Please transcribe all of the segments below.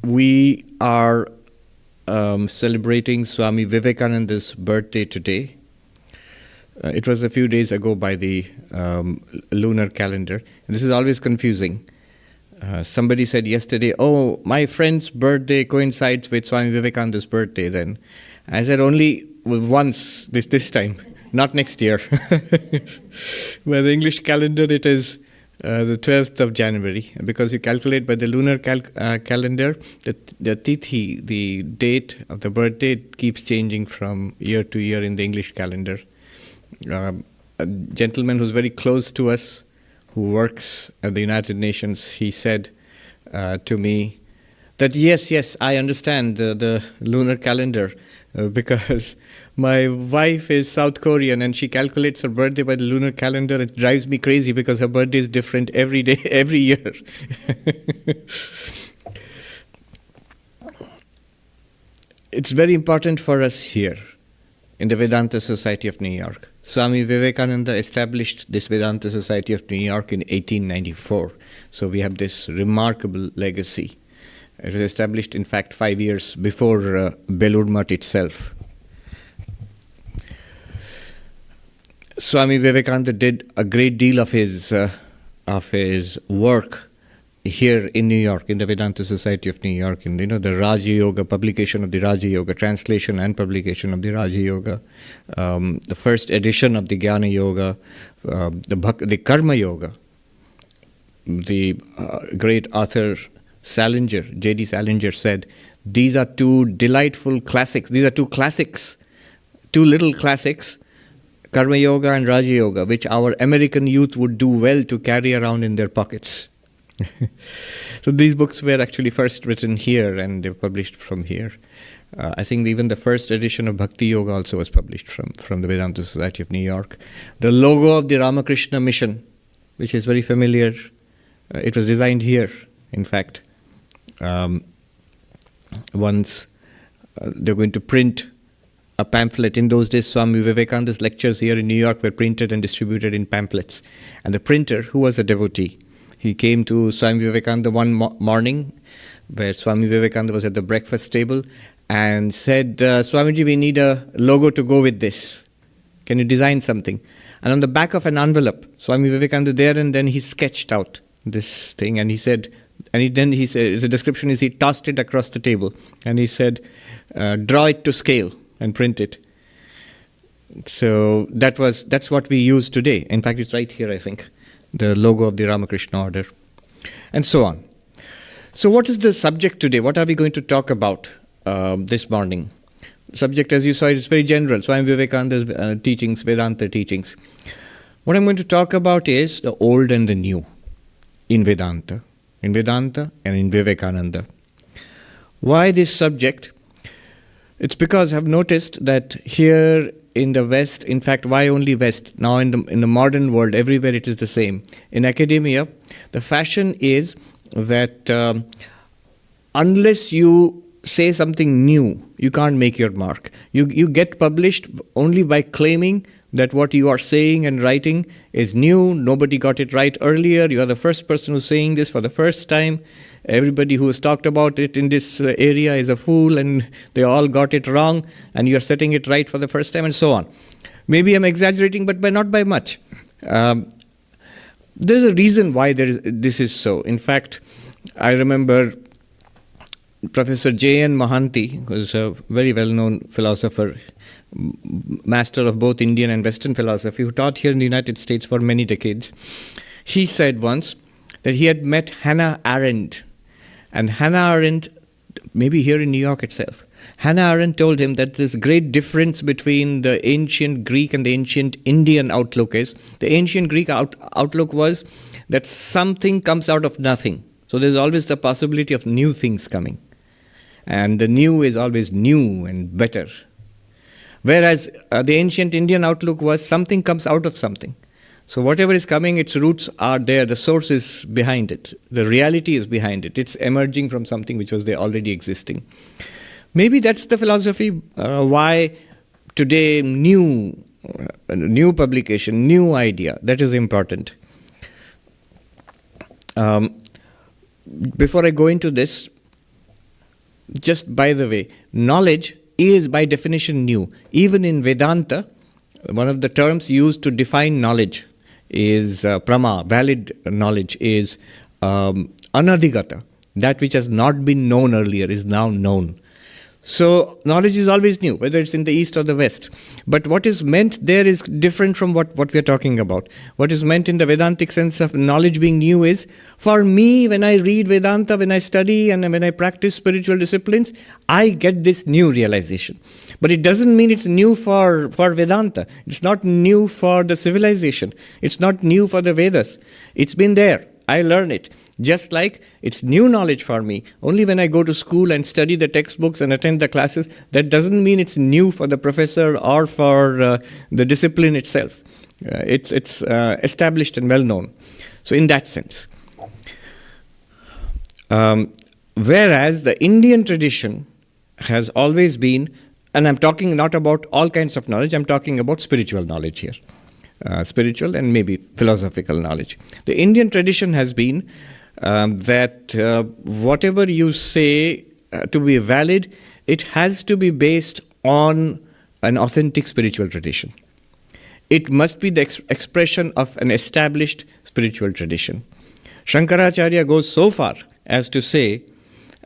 We are celebrating Swami Vivekananda's birthday today. It was a few days ago by the lunar calendar. And this is always confusing. Somebody said yesterday, oh, my friend's birthday coincides with Swami Vivekananda's birthday then. I said only once this time, not next year. By the English calendar it is the 12th of January. Because you calculate by the lunar calendar, the tithi, the date of the birthday, keeps changing from year to year in the English calendar. A gentleman who's very close to us, who works at the United Nations, he said to me that yes, I understand the lunar calendar because my wife is South Korean and she calculates her birthday by the lunar calendar. It drives me crazy because her birthday is different every day, every year. It's very important for us here in the Vedanta Society of New York. Swami Vivekananda established this Vedanta Society of New York in 1894. So we have this remarkable legacy. It was established, in fact, 5 years before Belur Math itself. Swami Vivekananda did a great deal of his work here in New York, in the Vedanta Society of New York, in the Raja Yoga, publication of the Raja Yoga, translation and publication of the Raja Yoga, the first edition of the Jnana Yoga, the Karma Yoga. The great author Salinger, J.D. Salinger said, these are two delightful classics, these are two classics, two little classics, Karma Yoga and Raja Yoga, which our American youth would do well to carry around in their pockets. So these books were actually first written here and they were published from here. I think even the first edition of Bhakti Yoga also was published from the Vedanta Society of New York. The logo of the Ramakrishna Mission, which is very familiar, it was designed here, in fact. Once they're going to print a pamphlet. In those days, Swami Vivekananda's lectures here in New York were printed and distributed in pamphlets. And the printer, who was a devotee, he came to Swami Vivekananda one morning where Swami Vivekananda was at the breakfast table and said, Swamiji, we need a logo to go with this. Can you design something? And on the back of an envelope, Swami Vivekananda there and then he sketched out this thing and he said, the description is he tossed it across the table and he said, draw it to scale and print it. So that's what we use today. In fact, it's right here, I think. The logo of the Ramakrishna order, and so on. So what is the subject today? What are we going to talk about this morning? The subject, as you saw, is very general. Swami Vivekananda's teachings, Vedanta teachings. What I'm going to talk about is the old and the new in Vedanta and in Vivekananda. Why this subject? It's because I've noticed that here in the West, in fact, why only West? Now in the modern world, everywhere it is the same. In academia, the fashion is that unless you say something new, you can't make your mark. You get published only by claiming that what you are saying and writing is new, nobody got it right earlier, you are the first person who's saying this for the first time, everybody who has talked about it in this area is a fool and they all got it wrong and you are setting it right for the first time and so on. Maybe I'm exaggerating, but not by much. There's a reason why this is so. In fact, I remember Professor J.N. Mohanty, who is a very well-known philosopher, master of both Indian and Western philosophy, who taught here in the United States for many decades. He said once that he had met Hannah Arendt. And Hannah Arendt, maybe here in New York itself, Hannah Arendt told him that this great difference between the ancient Greek and the ancient Indian outlook is, the ancient Greek outlook was that something comes out of nothing. So there's always the possibility of new things coming. And the new is always new and better. Whereas the ancient Indian outlook was something comes out of something. So whatever is coming, its roots are there, the source is behind it, the reality is behind it, it's emerging from something which was there already existing. Maybe that's the philosophy why today new publication, new idea, that is important. Before I go into this, just by the way, knowledge is by definition new. Even in Vedanta, one of the terms used to define knowledge is prama, valid knowledge is anadhigata. That which has not been known earlier is now known. So knowledge is always new, whether it's in the east or the west. But what is meant there is different from what we are talking about. What is meant in the Vedantic sense of knowledge being new is, for me, when I read Vedanta, when I study and when I practice spiritual disciplines, I get this new realization. But it doesn't mean it's new for Vedanta. It's not new for the civilization. It's not new for the Vedas. It's been there. I learn it. Just like it's new knowledge for me. Only when I go to school and study the textbooks and attend the classes, that doesn't mean it's new for the professor or for the discipline itself. It's established and well known. So in that sense. Whereas the Indian tradition has always been, and I'm talking not about all kinds of knowledge, I'm talking about spiritual knowledge here. Spiritual and maybe philosophical knowledge. The Indian tradition has been that whatever you say to be valid, it has to be based on an authentic spiritual tradition. It must be the expression of an established spiritual tradition. Shankaracharya goes so far as to say,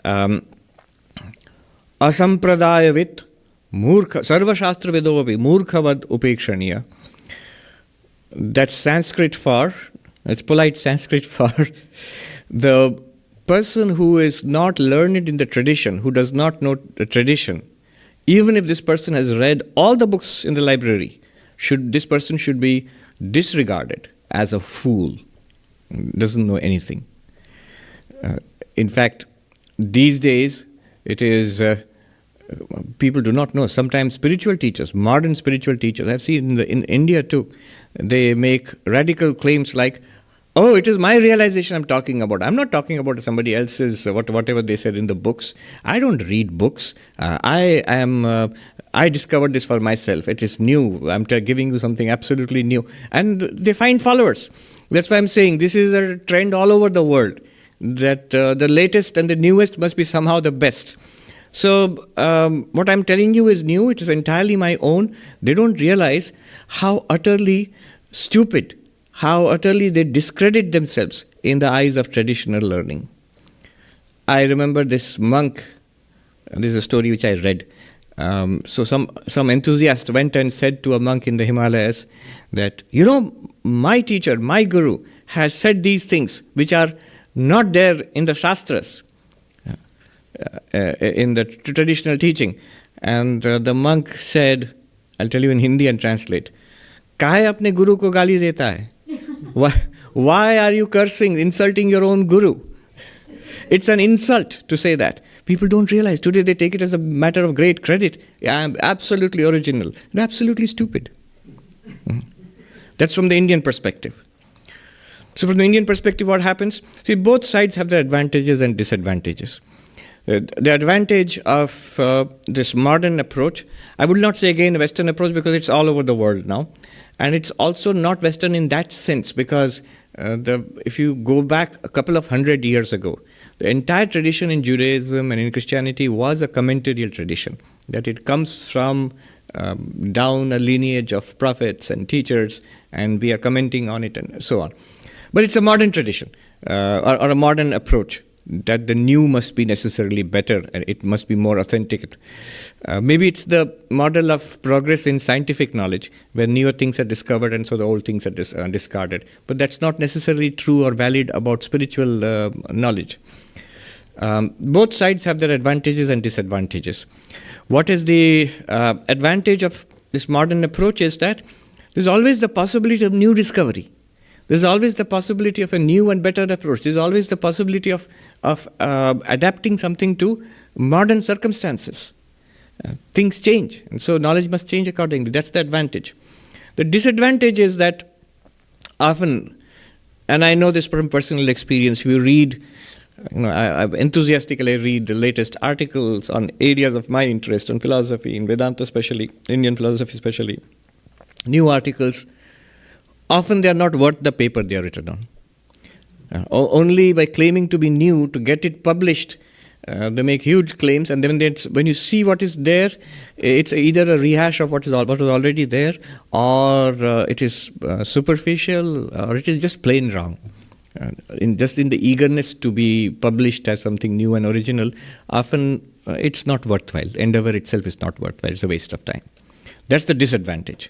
asampradayavit murkha sarvashastra vidovapi murkhavad upekshaniya. That's Sanskrit for, it's polite Sanskrit for the person who is not learned in the tradition, who does not know the tradition. Even if this person has read all the books in the library, this person should be disregarded as a fool, doesn't know anything. In fact, these days, it is, people do not know. Sometimes spiritual teachers, modern spiritual teachers, I've seen in India too, they make radical claims like, oh, it is my realization I'm talking about. I'm not talking about somebody else's, whatever they said in the books. I don't read books. I discovered this for myself. It is new. I'm giving you something absolutely new. And they find followers. That's why I'm saying this is a trend all over the world, that the latest and the newest must be somehow the best. So what I'm telling you is new. It is entirely my own. They don't realize how utterly stupid, how utterly they discredit themselves in the eyes of traditional learning. I remember this monk, this is a story which I read. So some enthusiast went and said to a monk in the Himalayas that, you know, my teacher, my guru, has said these things which are not there in the Shastras, in the traditional teaching. And the monk said, I'll tell you in Hindi and translate, काहे अपने गुरु को गाली देता है? Why are you cursing, insulting your own guru? It's an insult to say that. People don't realize. Today they take it as a matter of great credit. I'm absolutely original and absolutely stupid. That's from the Indian perspective. So from the Indian perspective, what happens? See, both sides have their advantages and disadvantages. The advantage of this modern approach, I would not say again a Western approach because it's all over the world now. And it's also not Western in that sense because if you go back a couple of 100 years ago, the entire tradition in Judaism and in Christianity was a commentarial tradition, that it comes from down a lineage of prophets and teachers, and we are commenting on it and so on. But it's a modern tradition or a modern approach, that the new must be necessarily better and it must be more authentic. Maybe it's the model of progress in scientific knowledge, where newer things are discovered and so the old things are discarded. But that's not necessarily true or valid about spiritual knowledge. Both sides have their advantages and disadvantages. What is the advantage of this modern approach is that there's always the possibility of new discovery. There's always the possibility of a new and better approach. There's always the possibility of adapting something to modern circumstances. Things change, and so knowledge must change accordingly. That's the advantage. The disadvantage is that often, and I know this from personal experience, you read, I enthusiastically read the latest articles on areas of my interest, on philosophy, in Vedanta especially, Indian philosophy especially, new articles. Often they are not worth the paper they are written on. Only by claiming to be new, to get it published, They make huge claims, and then when you see what is there, it's either a rehash of what was already there, or it is superficial, or it is just plain wrong. In the eagerness to be published as something new and original, often it's not worthwhile. The endeavor itself is not worthwhile. It's a waste of time. That's the disadvantage.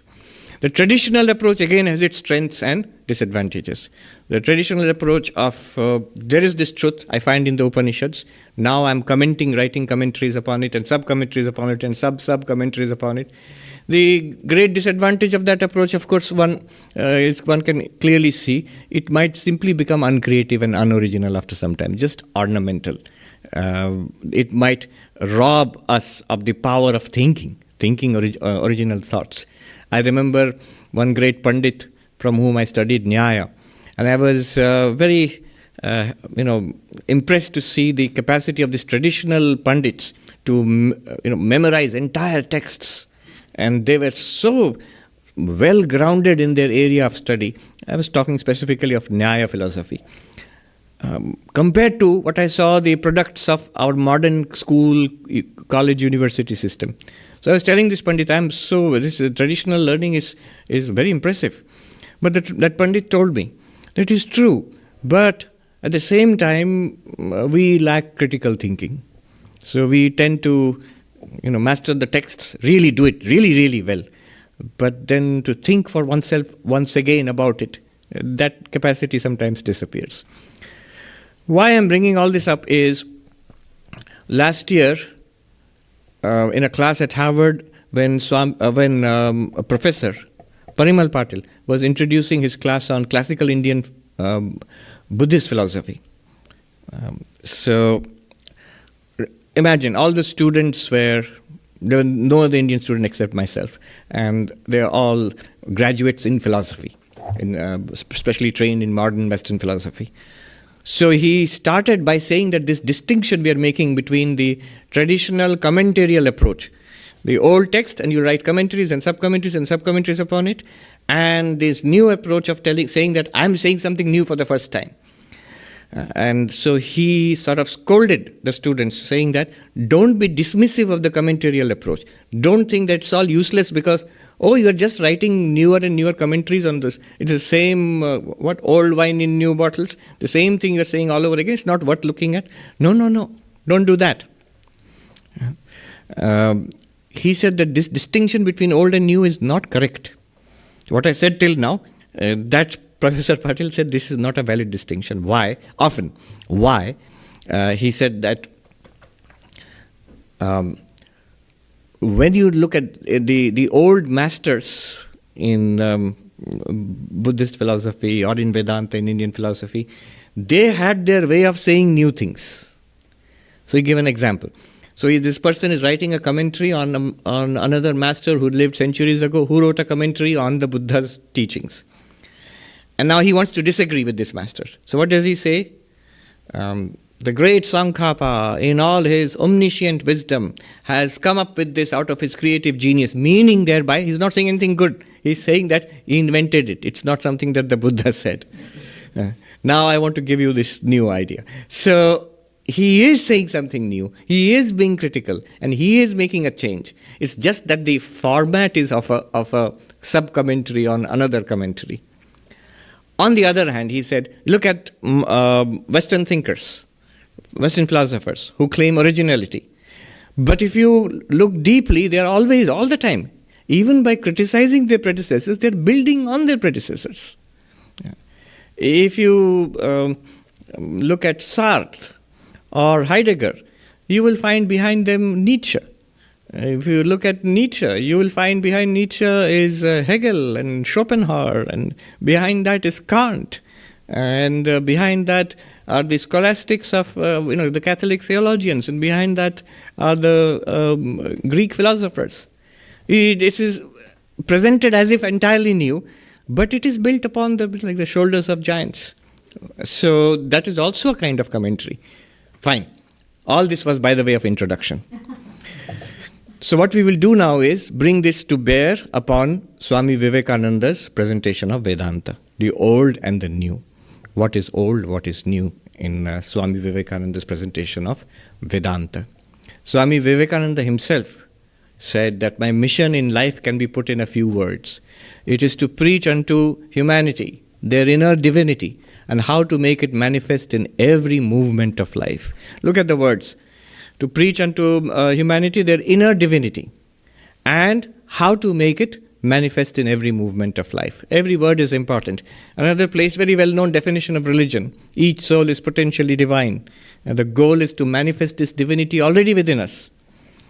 The traditional approach again has its strengths and disadvantages. The traditional approach of there is this truth I find in the Upanishads. Now I'm writing commentaries upon it, and sub-commentaries upon it, and sub-commentaries upon it. The great disadvantage of that approach, of course, one can clearly see, it might simply become uncreative and unoriginal after some time, just ornamental. It might rob us of the power of thinking original thoughts. I remember one great Pandit from whom I studied Nyaya, and I was very impressed to see the capacity of these traditional Pandits to memorize entire texts, and they were so well grounded in their area of study. I was talking specifically of Nyaya philosophy. Compared to what I saw the products of our modern school, college, university system. So I was telling this Pandit, this traditional learning is very impressive. But that Pandit told me, that is true, but at the same time, we lack critical thinking. So we tend to, master the texts, really do it really, really well. But then to think for oneself once again about it, that capacity sometimes disappears. Why I'm bringing all this up is, last year, in a class at Harvard, when a professor, Parimal Patil, was introducing his class on classical Indian Buddhist philosophy. So imagine all the students there were no other Indian student except myself, and they're all graduates in philosophy, especially trained in modern Western philosophy. So he started by saying that this distinction we are making between the traditional commentarial approach, the old text, and you write commentaries and sub-commentaries upon it, and this new approach of saying that I'm saying something new for the first time. And so he sort of scolded the students, saying that don't be dismissive of the commentarial approach. Don't think that it's all useless because, you're just writing newer and newer commentaries on this. It's the same, old wine in new bottles. The same thing you're saying all over again. It's not worth looking at. No. Don't do that. He said that this distinction between old and new is not correct. What I said till now, that Professor Patil said this is not a valid distinction. Why? Often. Why? He said that when you look at the old masters in Buddhist philosophy or in Vedanta, in Indian philosophy, they had their way of saying new things. So he gave an example. So this person is writing a commentary on another master who lived centuries ago, who wrote a commentary on the Buddha's teachings. And now he wants to disagree with this master. So what does he say? The great Tsongkhapa, in all his omniscient wisdom, has come up with this out of his creative genius, meaning thereby, he's not saying anything good. He's saying that he invented it. It's not something that the Buddha said. Now I want to give you this new idea. So he is saying something new. He is being critical, and he is making a change. It's just that the format is of a sub-commentary on another commentary. On the other hand, he said, look at Western thinkers, Western philosophers who claim originality. But if you look deeply, they are always, all the time, even by criticizing their predecessors, they're building on their predecessors. If you look at Sartre or Heidegger, you will find behind them Nietzsche. If you look at Nietzsche, you will find behind Nietzsche is Hegel and Schopenhauer, and behind that is Kant, and behind that are the scholastics of the Catholic theologians, and behind that are the Greek philosophers. It is presented as if entirely new, but it is built upon the shoulders of giants. So that is also a kind of commentary. Fine. All this was by the way of introduction. So what we will do now is bring this to bear upon Swami Vivekananda's presentation of Vedanta, the old and the new. What is old, what is new in Swami Vivekananda's presentation of Vedanta. Swami Vivekananda himself said that my mission in life can be put in a few words. It is to preach unto humanity their inner divinity and how to make it manifest in every movement of life. Look at the words. To preach unto humanity their inner divinity and how to make it manifest in every movement of life. Every word is important. Another place, very well-known definition of religion. Each soul is potentially divine. And the goal is to manifest this divinity already within us.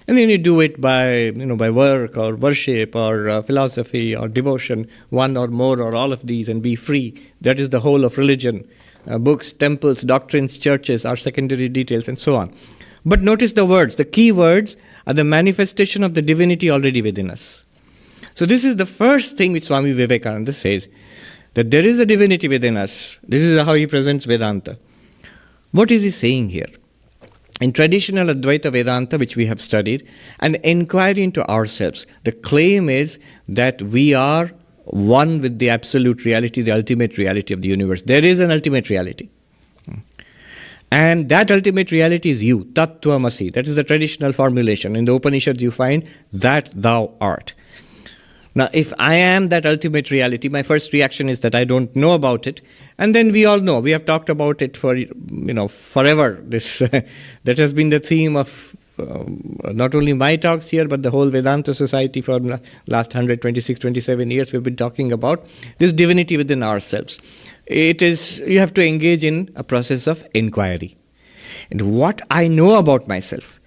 And then you do it by work or worship or philosophy or devotion, one or more or all of these, and be free. That is the whole of religion. Books, temples, doctrines, churches are secondary details, and so on. But notice the words. The key words are the manifestation of the divinity already within us. So this is the first thing which Swami Vivekananda says, that there is a divinity within us. This is how he presents Vedanta. What is he saying here? In traditional Advaita Vedanta, which we have studied, an inquiry into ourselves, the claim is that we are one with the absolute reality, the ultimate reality of the universe. There is an ultimate reality. And that ultimate reality is you, Tattvamasi. That is the traditional formulation. In the Upanishads you find that thou art. Now, if I am that ultimate reality, my first reaction is that I don't know about it. And then we all know. We have talked about it for, forever. This that has been the theme of not only my talks here, but the whole Vedanta Society for the last 126, 27 years. We've been talking about this divinity within ourselves. It is, you have to engage in a process of inquiry. And what I know about myself.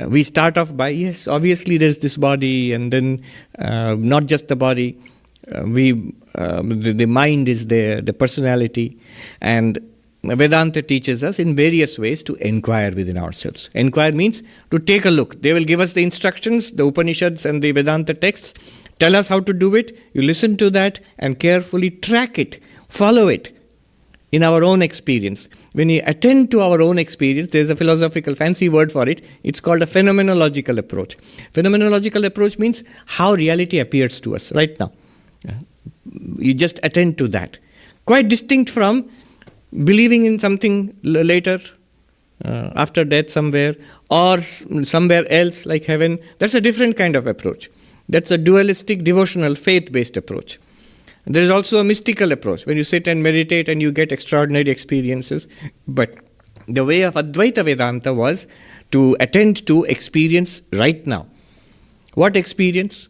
We start off by, yes, obviously there's this body, and then not just the body, the mind is there, the personality, and Vedanta teaches us in various ways to inquire within ourselves. Inquire means to take a look. They will give us the instructions, the Upanishads and the Vedanta texts, tell us how to do it, you listen to that and carefully track it, follow it in our own experience. When we attend to our own experience, there's a philosophical fancy word for it. It's called a phenomenological approach. Phenomenological approach means how reality appears to us right now. You just attend to that. Quite distinct from believing in something later, after death somewhere, or somewhere else like heaven. That's a different kind of approach. That's a dualistic, devotional, faith-based approach. There is also a mystical approach, when you sit and meditate and you get extraordinary experiences. But the way of Advaita Vedanta was to attend to experience right now. What experience?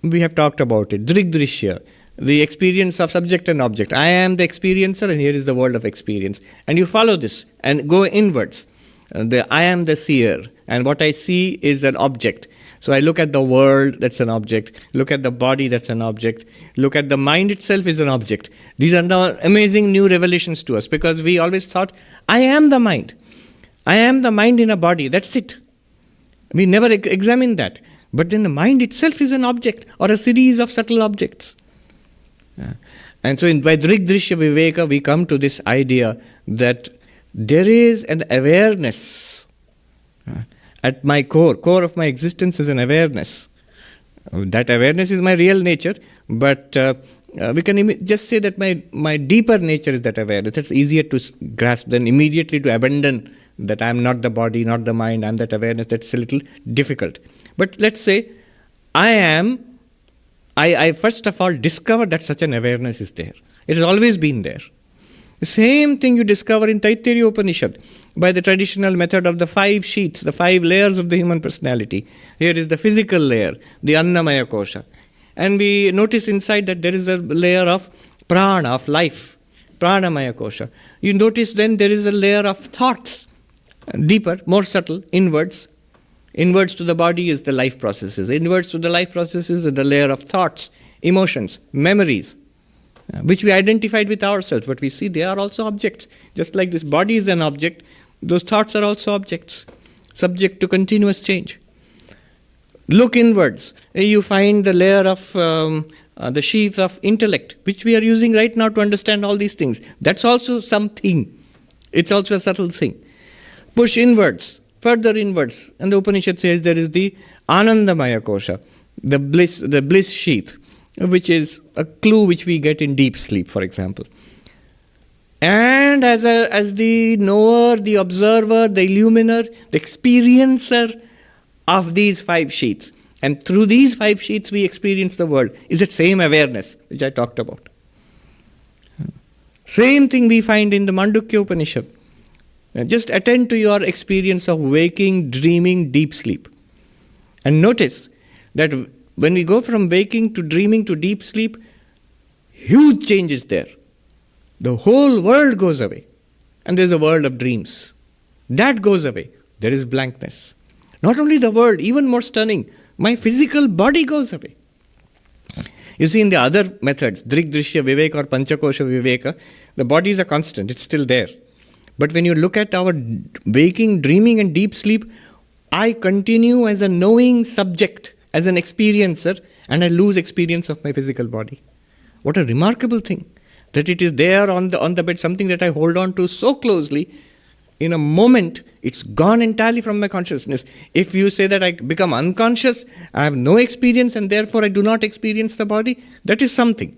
We have talked about it. Drigdrishya, the experience of subject and object. I am the experiencer and here is the world of experience. And you follow this and go inwards. I am the seer and what I see is an object. So I look at the world, that's an object. Look at the body, that's an object. Look at the mind itself is an object. These are now amazing new revelations to us because we always thought, I am the mind. I am the mind in a body, that's it. We never examined that. But then the mind itself is an object or a series of subtle objects. And so by Drigdrishya Viveka, we come to this idea that there is an awareness. At my core of my existence is an awareness. That awareness is my real nature, but we can just say that my deeper nature is that awareness. That's easier to grasp than immediately to abandon that I am not the body, not the mind, I am that awareness. That's a little difficult. But let's say I first of all discover that such an awareness is there. It has always been there. The same thing you discover in Taittiriya Upanishad by the traditional method of the 5 sheets, the 5 layers of the human personality. Here is the physical layer, the Annamaya Kosha. And we notice inside that there is a layer of prana, of life, Pranamaya Kosha. You notice then there is a layer of thoughts, deeper, more subtle, inwards. Inwards to the body is the life processes. Inwards to the life processes is the layer of thoughts, emotions, memories, which we identified with ourselves. But we see they are also objects. Just like this body is an object, those thoughts are also objects, subject to continuous change. Look inwards. You find the layer of the sheath of intellect, which we are using right now to understand all these things. That's also something. It's also a subtle thing. Push inwards, further inwards. And the Upanishad says there is the Anandamaya Kosha, the bliss sheath, which is a clue which we get in deep sleep, for example. And as the knower, the observer, the illuminer, the experiencer of these 5 sheets. And through these 5 sheets we experience the world. Is that same awareness which I talked about. Same thing we find in the Mandukya Upanishad. Now just attend to your experience of waking, dreaming, deep sleep. And notice that when we go from waking to dreaming to deep sleep, huge change is there. The whole world goes away. And there's a world of dreams. That goes away. There is blankness. Not only the world, even more stunning, my physical body goes away. You see, in the other methods, Drik Drishya Viveka or Panchakosha Viveka, the body is a constant, it's still there. But when you look at our waking, dreaming and deep sleep, I continue as a knowing subject, as an experiencer, and I lose experience of my physical body. What a remarkable thing, that it is there on the bed, something that I hold on to so closely. In a moment, it's gone entirely from my consciousness. If you say that I become unconscious, I have no experience and therefore I do not experience the body, that is something.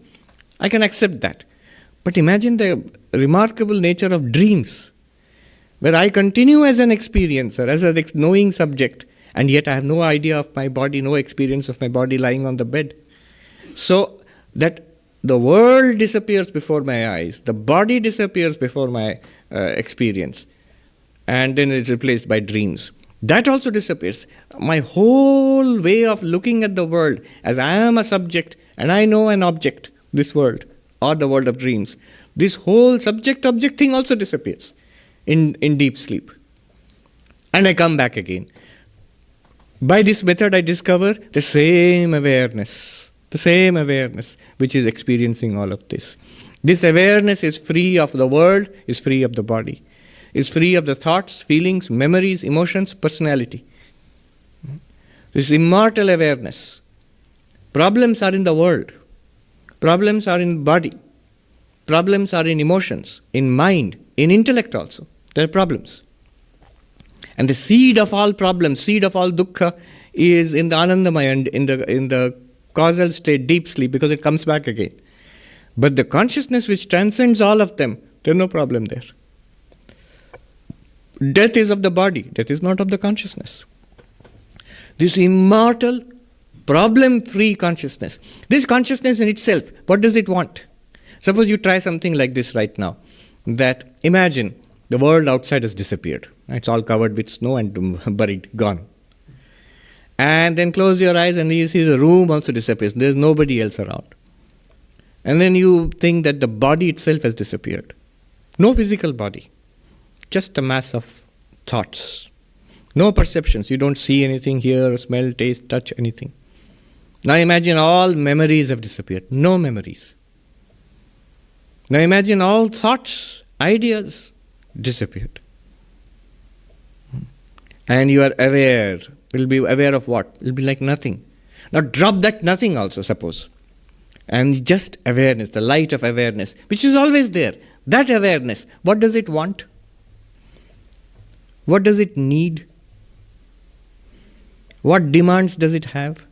I can accept that. But imagine the remarkable nature of dreams, where I continue as an experiencer, as a knowing subject, and yet I have no idea of my body, no experience of my body lying on the bed. So that the world disappears before my eyes, the body disappears before my experience, and then it's replaced by dreams. That also disappears. My whole way of looking at the world as I am a subject and I know an object, this world, or the world of dreams, this whole subject-object thing also disappears in deep sleep. And I come back again. By this method I discover the same awareness which is experiencing all of this. This awareness is free of the world, is free of the body, is free of the thoughts, feelings, memories, emotions, personality. This immortal awareness. Problems are in the world. Problems are in body. Problems are in emotions, in mind, in intellect also. There are problems. And the seed of all problems, seed of all dukkha is in the Anandamaya and in the causal state, deep sleep, because it comes back again. But the consciousness which transcends all of them, there is no problem there. Death is of the body, death is not of the consciousness. This immortal, problem-free consciousness. This consciousness in itself, what does it want? Suppose you try something like this right now. That imagine the world outside has disappeared. It's all covered with snow and buried, gone. And then close your eyes and you see the room also disappears. There's nobody else around. And then you think that the body itself has disappeared. No physical body. Just a mass of thoughts. No perceptions. You don't see anything, hear, smell, taste, touch, anything. Now imagine all memories have disappeared. No memories. Now imagine all thoughts, ideas disappeared. And you are aware. Will be aware of what? Will be like nothing. Now drop that nothing also, suppose. And just awareness, the light of awareness, which is always there. That awareness, what does it want? What does it need? What demands does it have?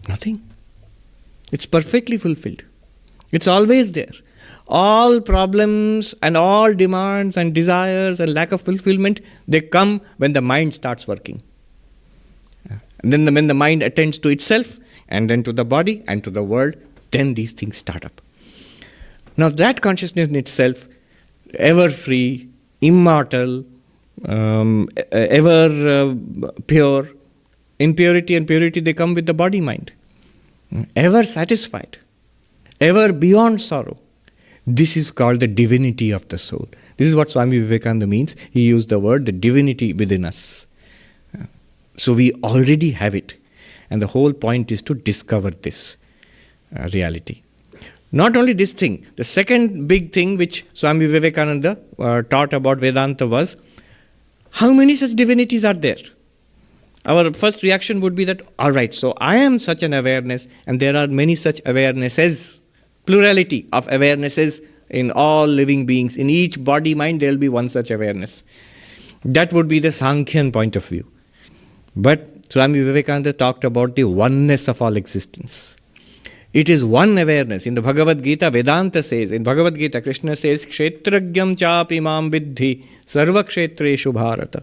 Nothing. It's perfectly fulfilled. It's always there. All problems and all demands and desires and lack of fulfillment, they come when the mind starts working. And then when the mind attends to itself, and then to the body and to the world, then these things start up. Now that consciousness in itself, ever free, immortal, ever pure, impurity and purity, they come with the body-mind. Ever satisfied, ever beyond sorrow. This is called the divinity of the soul. This is what Swami Vivekananda means. He used the word, the divinity within us. So we already have it. And the whole point is to discover this reality. Not only this thing, the second big thing which Swami Vivekananda taught about Vedanta was, how many such divinities are there? Our first reaction would be that, all right, so I am such an awareness and there are many such awarenesses, plurality of awarenesses in all living beings. In each body, mind, there will be one such awareness. That would be the Sankhyan point of view. But Swami Vivekananda talked about the oneness of all existence. It is one awareness. In the Bhagavad Gita, Vedanta says, in Bhagavad Gita, Krishna says, Kshetragyam chapi mam vidhi sarva kshetreshu bharata.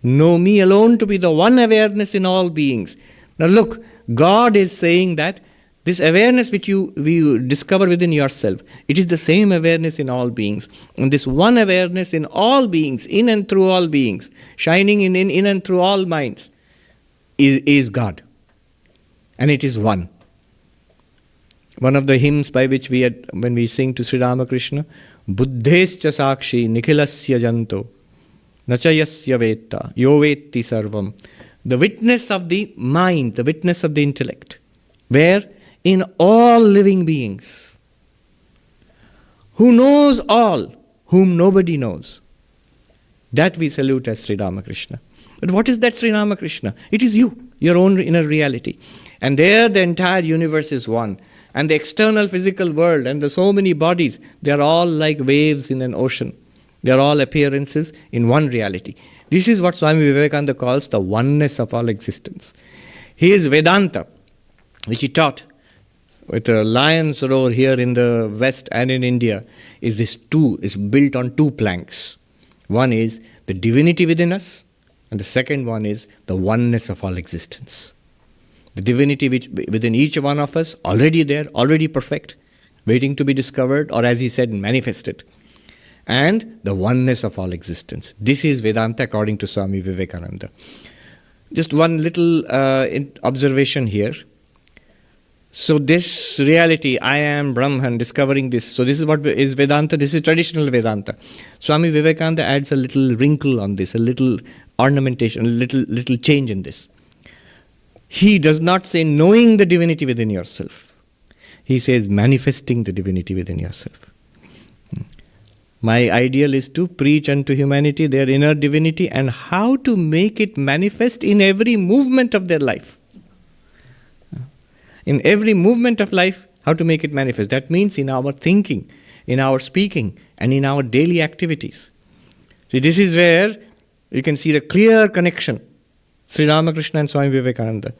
Know me alone to be the one awareness in all beings. Now look, God is saying that this awareness which you discover within yourself, it is the same awareness in all beings. And this one awareness in all beings, in and through all beings, shining in and through all minds, is God. And it is one. One of the hymns by which when we sing to Sri Ramakrishna, Buddhescha sakshi nikhilasya janto, nachayasya vetta, yo vetti sarvam. The witness of the mind, the witness of the intellect, where in all living beings, who knows all, whom nobody knows, that we salute as Sri Ramakrishna. But what is that Sri Ramakrishna? It is you, your own inner reality. And there the entire universe is one. And the external physical world and the so many bodies, they are all like waves in an ocean. They are all appearances in one reality. This is what Swami Vivekananda calls the oneness of all existence. His Vedanta, which he taught with a lion's roar here in the West and in India, is built on two planks. One is the divinity within us, and the second one is the oneness of all existence. The divinity which within each one of us, already there, already perfect, waiting to be discovered, or as he said, manifested. And the oneness of all existence. This is Vedanta according to Swami Vivekananda. Just one little observation here. So this reality, I am Brahman, discovering this. So this is what is Vedanta, this is traditional Vedanta. Swami Vivekananda adds a little wrinkle on this, a little ornamentation, a little change in this. He does not say knowing the divinity within yourself. He says manifesting the divinity within yourself. My ideal is to preach unto humanity their inner divinity and how to make it manifest in every movement of their life. In every movement of life, how to make it manifest. That means in our thinking, in our speaking, and in our daily activities. See, this is where you can see the clear connection. Sri Ramakrishna and Swami Vivekananda.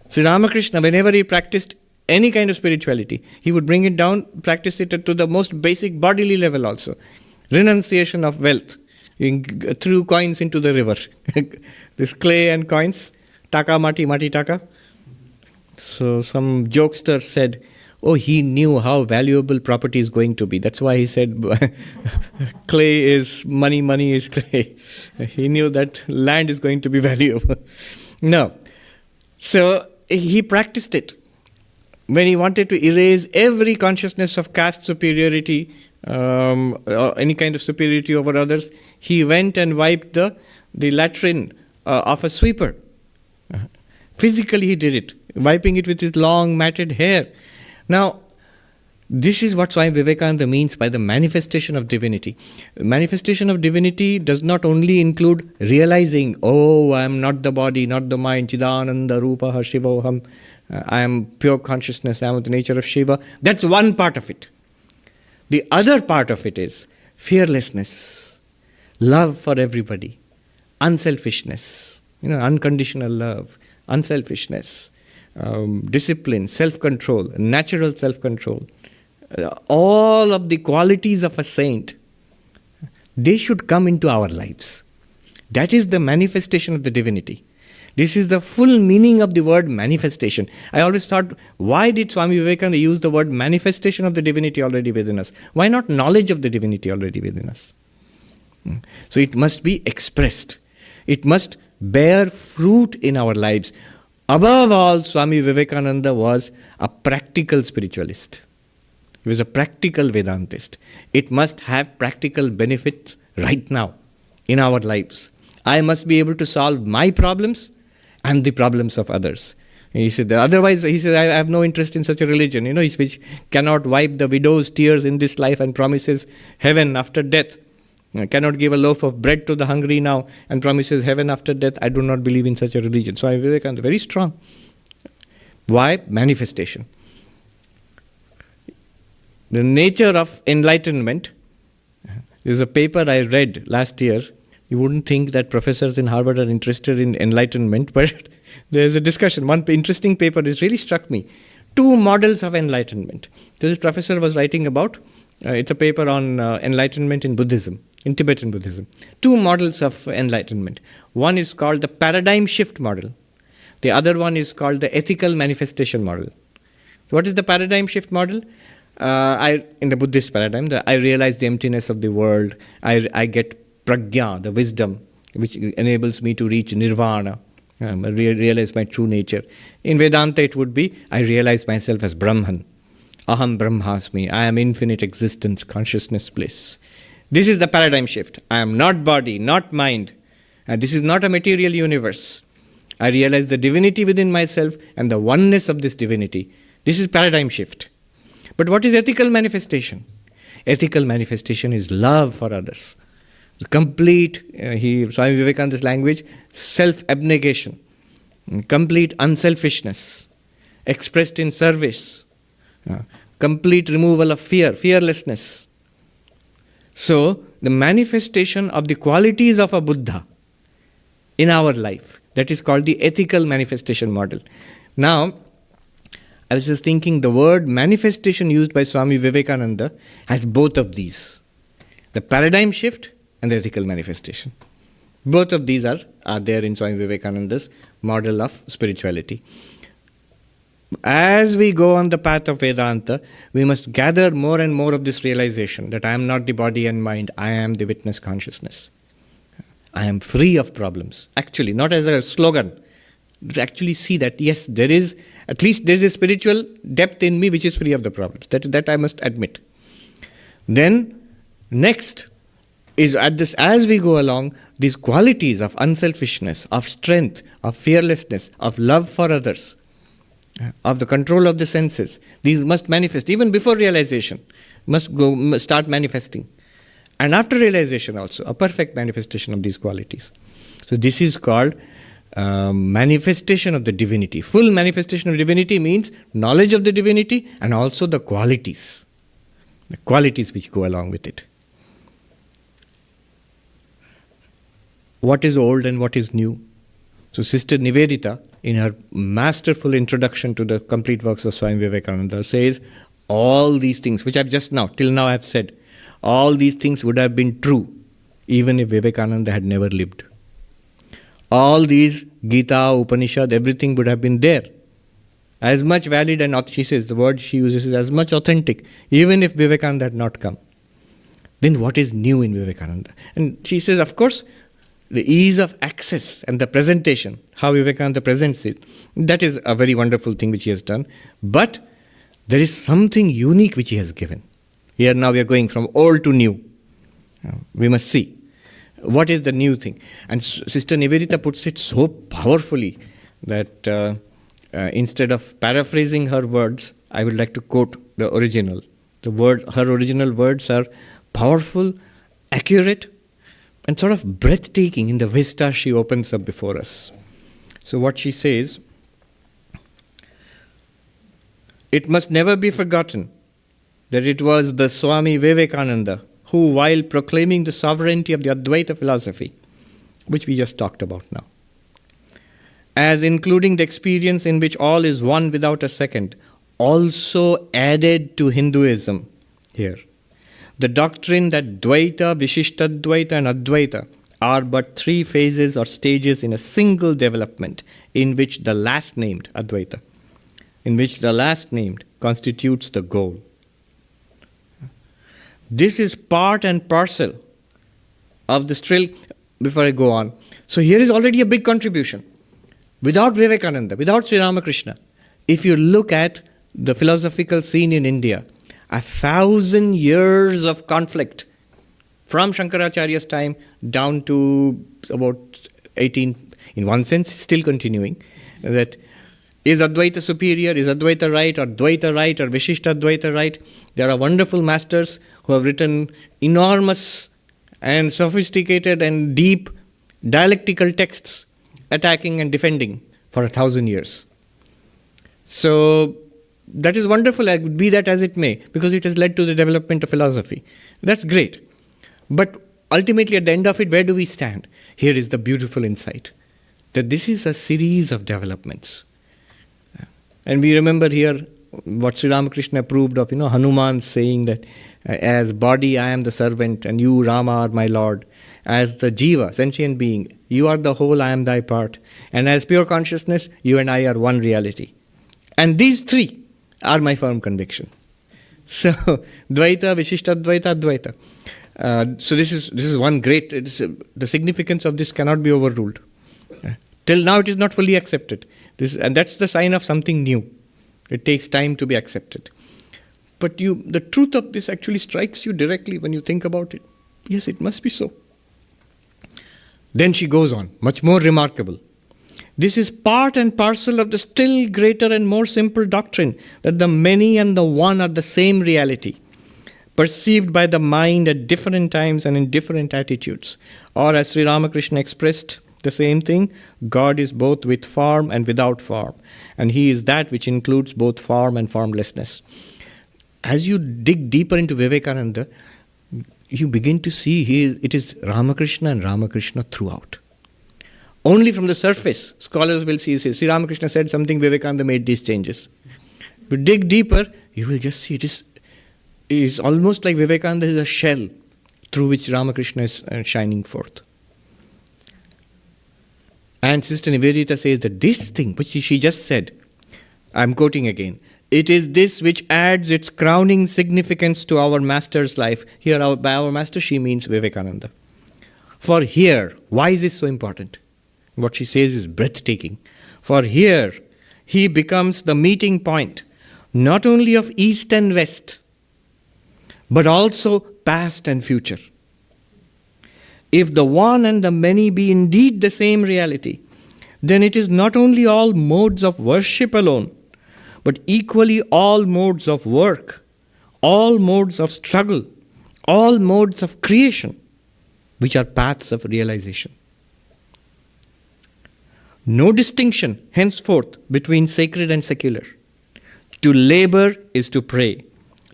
Sri Ramakrishna, whenever he practiced any kind of spirituality, he would bring it down, practice it to the most basic bodily level also. Renunciation of wealth. He threw coins into the river. This clay and coins, taka mati, mati taka. So some jokester said, oh, he knew how valuable property is going to be. That's why he said clay is money, money is clay. He knew that land is going to be valuable. No. So he practiced it. When he wanted to erase every consciousness of caste superiority, or any kind of superiority over others, he went and wiped the latrine of a sweeper. Physically he did it, wiping it with his long matted hair. Now, this is what Swami Vivekananda means by the manifestation of divinity. Manifestation of divinity does not only include realizing, oh, I am not the body, not the mind, Chidananda Rupaha Shivoham, I am pure consciousness, I am of the nature of Shiva. That's one part of it. The other part of it is fearlessness, love for everybody, unselfishness, unconditional love, unselfishness, discipline, self-control, natural self-control. All of the qualities of a saint, they should come into our lives. That is the manifestation of the divinity. This is the full meaning of the word manifestation. I always thought, why did Swami Vivekananda use the word manifestation of the divinity already within us? Why not knowledge of the divinity already within us? So it must be expressed. It must bear fruit in our lives. Above all, Swami Vivekananda was a practical spiritualist. He was a practical Vedantist. It must have practical benefits right now in our lives. I must be able to solve my problems and the problems of others. He said, otherwise, he said, I have no interest in such a religion, which cannot wipe the widow's tears in this life and promises heaven after death. Cannot give a loaf of bread to the hungry now and promises heaven after death. I do not believe in such a religion. So Vivekananda, very strong. Why? Manifestation. The nature of enlightenment. There's a paper I read last year. You wouldn't think that professors in Harvard are interested in enlightenment, but there's a discussion. One interesting paper, it really struck me. two models of enlightenment. This professor was writing about, it's a paper on enlightenment in Buddhism, in Tibetan Buddhism. Two models of enlightenment. One is called the paradigm shift model. The other one is called the ethical manifestation model. So what is the paradigm shift model? In the Buddhist paradigm, I realize the emptiness of the world. I get prajna, the wisdom, which enables me to reach nirvana. I realize my true nature. In Vedanta, it would be, I realize myself as Brahman. Aham Brahmasmi. I am infinite existence, consciousness, bliss. This is the paradigm shift. I am not body, not mind. And this is not a material universe. I realize the divinity within myself and the oneness of this divinity. This is paradigm shift. But what is ethical manifestation? Ethical manifestation is love for others. The complete, Swami Vivekananda's language, self-abnegation, complete unselfishness, expressed in service, complete removal of fear, fearlessness. So, the manifestation of the qualities of a Buddha in our life, that is called the ethical manifestation model. Now, I was just thinking the word manifestation used by Swami Vivekananda has both of these. The paradigm shift and the ethical manifestation. Both of these are there in Swami Vivekananda's model of spirituality. As we go on the path of Vedanta, we must gather more and more of this realization that I am not the body and mind, I am the witness consciousness. I am free of problems. Actually, not as a slogan. To actually see that, yes, there is a spiritual depth in me which is free of the problems. That I must admit. Then, next is as we go along, these qualities of unselfishness, of strength, of fearlessness, of love for others, of the control of the senses, these must manifest even before realization, must start manifesting. And after realization also, a perfect manifestation of these qualities. So this is called manifestation of the divinity. Full manifestation of divinity means knowledge of the divinity and also the qualities which go along with it. What is old and what is new? So Sister Nivedita, in her masterful introduction to the complete works of Swami Vivekananda, says all these things, which I've just now, till now I've said, all these things would have been true even if Vivekananda had never lived. All these Gita, Upanishad, everything would have been there. As much valid and, she says, the word she uses is as much authentic, even if Vivekananda had not come. Then what is new in Vivekananda? And she says, of course, the ease of access and the presentation, how Vivekananda presents it, that is a very wonderful thing which he has done. But there is something unique which he has given. Here now we are going from old to new. We must see. What is the new thing? And Sister Nivedita puts it so powerfully that instead of paraphrasing her words, I would like to quote the original. Her original words are powerful, accurate, and sort of breathtaking in the vista she opens up before us. So what she says, it must never be forgotten that it was the Swami Vivekananda who, while proclaiming the sovereignty of the Advaita philosophy, which we just talked about now, as including the experience in which all is one without a second, also added to Hinduism here the doctrine that Dvaita, Vishishtadvaita and Advaita are but three phases or stages in a single development in which the last named, Advaita, in which the last named constitutes the goal. This is part and parcel of the still, before I go on. So here is already a big contribution. Without Vivekananda, without Sri Ramakrishna, if you look at the philosophical scene in India, 1,000 years of conflict from Shankaracharya's time down to about 18, in one sense, still continuing, that is Advaita superior, is Advaita right, or Dvaita right, or Vishishta Advaita right? There are wonderful masters who have written enormous and sophisticated and deep dialectical texts attacking and defending for 1,000 years. So that is wonderful, be that as it may, because it has led to the development of philosophy. That's great. But ultimately, at the end of it, where do we stand? Here is the beautiful insight, that this is a series of developments. And we remember here what Sri Ramakrishna approved of, Hanuman saying that as body I am the servant and you, Rama, are my Lord. As the Jiva, sentient being, you are the whole, I am thy part. And as pure consciousness, you and I are one reality. And these three are my firm conviction. So, Dvaita, Vishishtadvaita, Advaita. So this is one great, the significance of this cannot be overruled. Till now it is not fully accepted. And that's the sign of something new. It takes time to be accepted. But the truth of this actually strikes you directly when you think about it. Yes, it must be so. Then she goes on, much more remarkable. This is part and parcel of the still greater and more simple doctrine that the many and the one are the same reality, perceived by the mind at different times and in different attitudes. Or as Sri Ramakrishna expressed the same thing, God is both with form and without form, and He is that which includes both form and formlessness. As you dig deeper into Vivekananda, you begin to see it is Ramakrishna and Ramakrishna throughout. Only from the surface, scholars will see, Sri Ramakrishna said something, Vivekananda made these changes. If you dig deeper, you will just see it is almost like Vivekananda is a shell through which Ramakrishna is shining forth. And Sister Nivedita says that this thing, which she just said, I'm quoting again, it is this which adds its crowning significance to our master's life. Here, by our master, she means Vivekananda. For here, why is this so important? What she says is breathtaking. For here, he becomes the meeting point, not only of East and West, but also past and future. If the one and the many be indeed the same reality, then it is not only all modes of worship alone, but equally all modes of work, all modes of struggle, all modes of creation, which are paths of realization. No distinction henceforth between sacred and secular. To labor is to pray.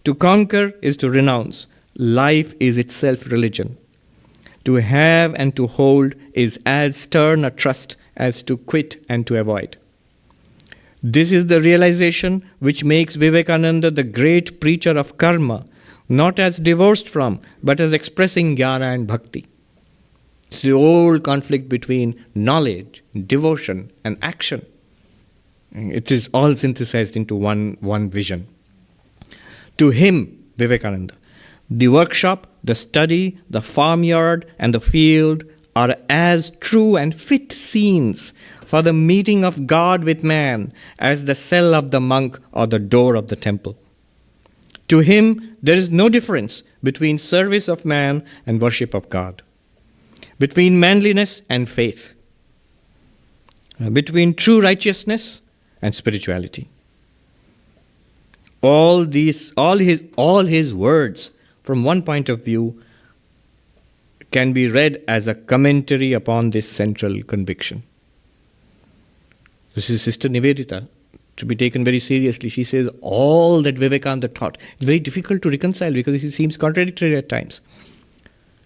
To conquer is to renounce. Life is itself religion. To have and to hold is as stern a trust as to quit and to avoid. This is the realization which makes Vivekananda the great preacher of karma, not as divorced from, but as expressing jnana and bhakti. It's the old conflict between knowledge, devotion, and action. It is all synthesized into one vision. To him, Vivekananda, the workshop, the study, the farmyard, and the field are as true and fit scenes for the meeting of God with man as the cell of the monk or the door of the temple. To him, there is no difference between service of man and worship of God, between manliness and faith, between true righteousness and spirituality. All his words, from one point of view, can be read as a commentary upon this central conviction. This is Sister Nivedita, to be taken very seriously. She says all that Vivekananda taught. It's very difficult to reconcile because it seems contradictory at times.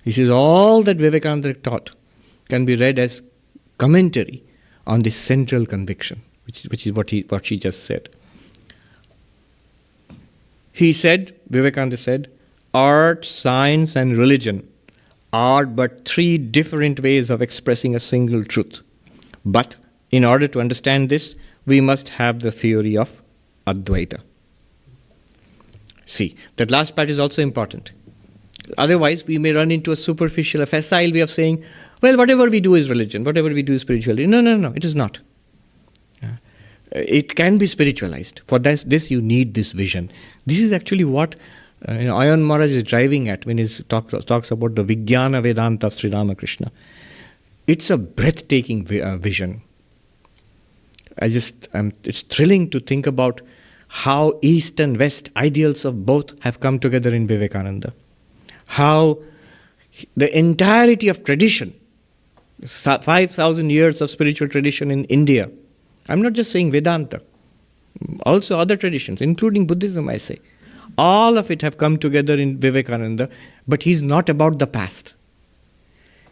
He says all that Vivekananda taught can be read as commentary on this central conviction, which is what she just said. He said, Vivekananda said, art, science, and religion are but three different ways of expressing a single truth. But in order to understand this, we must have the theory of Advaita. See, that last part is also important. Otherwise, we may run into a superficial, a facile way of saying, well, whatever we do is religion, whatever we do is spirituality. No, it is not. It can be spiritualized. For this you need this vision. This is actually what Ayan Maharaj is driving at when he talks about the Vijnana Vedanta of Sri Ramakrishna. It's a breathtaking vision. It's thrilling to think about how East and West ideals of both have come together in Vivekananda. How the entirety of tradition, 5,000 years of spiritual tradition in India, I'm not just saying Vedanta, also other traditions, including Buddhism, I say, all of it have come together in Vivekananda, but he's not about the past.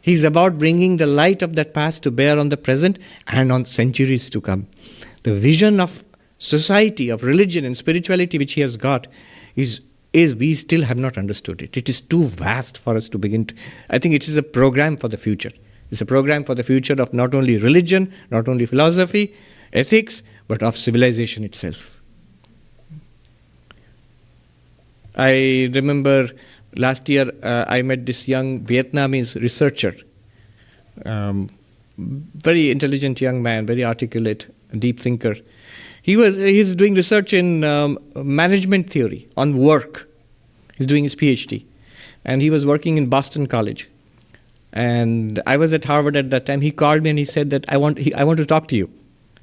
He's about bringing the light of that past to bear on the present and on centuries to come. The vision of society of religion and spirituality which he has got is we still have not understood it. It is too vast for us to begin to. I think it is a program for the future. It's a program for the future of not only religion, not only philosophy, ethics, but of civilization itself. I remember last year I met this young Vietnamese researcher, very intelligent young man, very articulate, deep thinker. He's doing research in management theory on work. He's doing his PhD. And he was working in Boston College. And I was at Harvard at that time. He called me and he said that I want to talk to you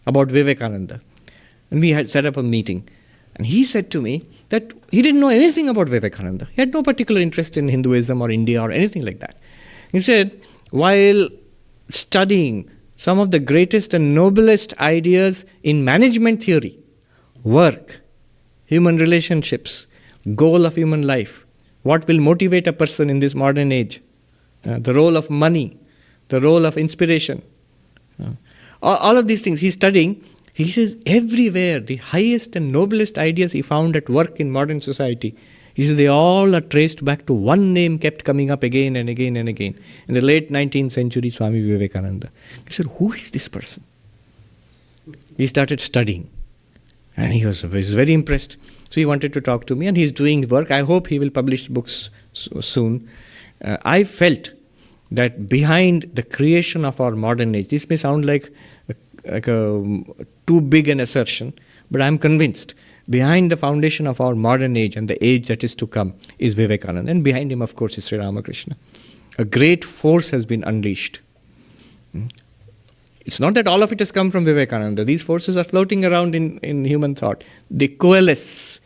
about Vivekananda. And we had set up a meeting. And he said to me that he didn't know anything about Vivekananda. He had no particular interest in Hinduism or India or anything like that. He said, while studying some of the greatest and noblest ideas in management theory, work, human relationships, goal of human life, what will motivate a person in this modern age, the role of money, the role of inspiration, all of these things he's studying. He says everywhere the highest and noblest ideas he found at work in modern society, he says they all are traced back to one name kept coming up again and again and again. In the late 19th century, Swami Vivekananda. He said, who is this person? He started studying. And he was very impressed. So he wanted to talk to me, and he's doing work. I hope he will publish books soon. I felt that behind the creation of our modern age, this may sound like a too big an assertion, but I'm convinced behind the foundation of our modern age and the age that is to come is Vivekananda. And behind him, of course, is Sri Ramakrishna. A great force has been unleashed. It's not that all of it has come from Vivekananda. These forces are floating around in human thought. They coalesce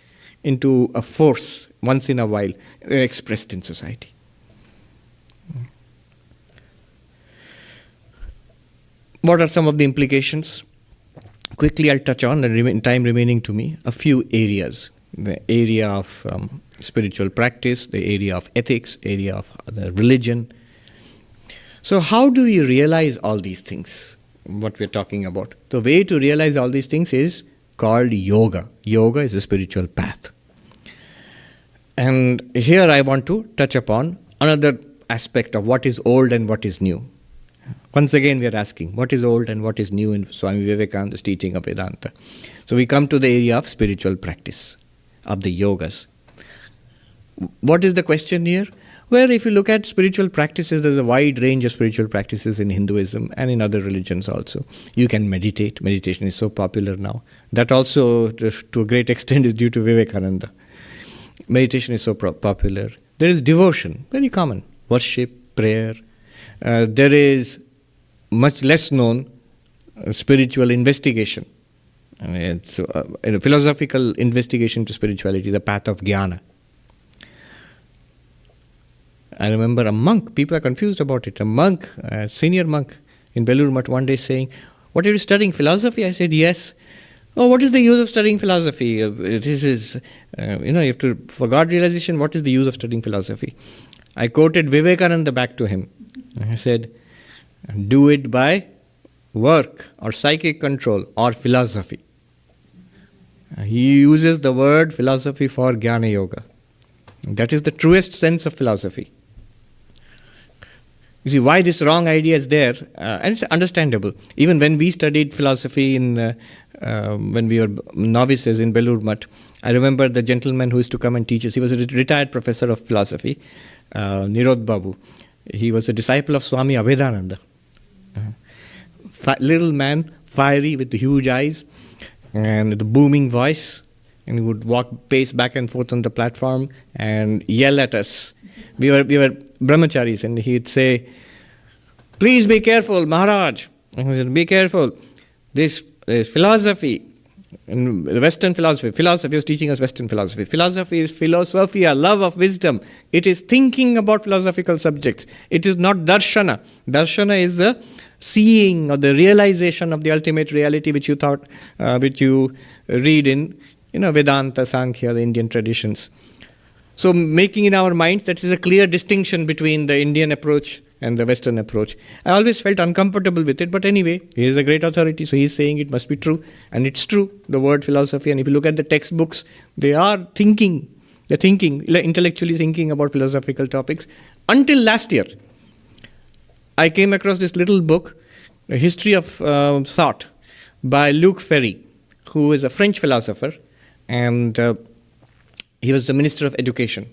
into a force once in a while expressed in society. What are some of the implications? Quickly, I'll touch on, in time remaining to me, a few areas. The area of spiritual practice, the area of ethics, area of religion. So how do we realize all these things, what we're talking about? The way to realize all these things is called yoga. Yoga is a spiritual path. And here I want to touch upon another aspect of what is old and what is new. Once again, we are asking, what is old and what is new in Swami Vivekananda's teaching of Vedanta? So we come to the area of spiritual practice, of the yogas. What is the question here? Where if you look at spiritual practices, there's a wide range of spiritual practices in Hinduism and in other religions also. You can meditate. Meditation is so popular now. That also, to a great extent, is due to Vivekananda. Meditation is so popular. There is devotion, very common. Worship, prayer. There is much less known spiritual investigation. It's a philosophical investigation to spirituality, the path of jnana. I remember a monk, people are confused about it, a monk, a senior monk in Belur Math one day saying, what are you studying, philosophy? I said, yes. Oh, what is the use of studying philosophy? This is, you have to, for God realization, what is the use of studying philosophy? I quoted Vivekananda back to him. I said, do it by work or psychic control or philosophy. He uses the word philosophy for Jnana Yoga. That is the truest sense of philosophy. You see, why this wrong idea is there, and it's understandable. Even when we studied philosophy when we were novices in Belur Math, I remember the gentleman who used to come and teach us. He was a retired professor of philosophy, Nirod Babu. He was a disciple of Swami Avedananda. Little man, fiery with the huge eyes and the booming voice. And he would pace back and forth on the platform and yell at us. We were brahmacharis, and he'd say, please be careful, Maharaj. And he said, be careful. This is philosophy, and Western philosophy. Philosophy was teaching us Western philosophy. Philosophy is philosophia, love of wisdom. It is thinking about philosophical subjects. It is not darshana. Darshana is the seeing or the realization of the ultimate reality which you read in Vedanta, Sankhya, the Indian traditions. So making in our minds that is a clear distinction between the Indian approach and the Western approach. I always felt uncomfortable with it, but anyway, he is a great authority, so he's saying it must be true, and it's true, the word philosophy. And if you look at the textbooks, they are thinking, intellectually thinking about philosophical topics. Until last year, I came across this little book, A History of Thought, by Luc Ferry, who is a French philosopher, and he was the Minister of Education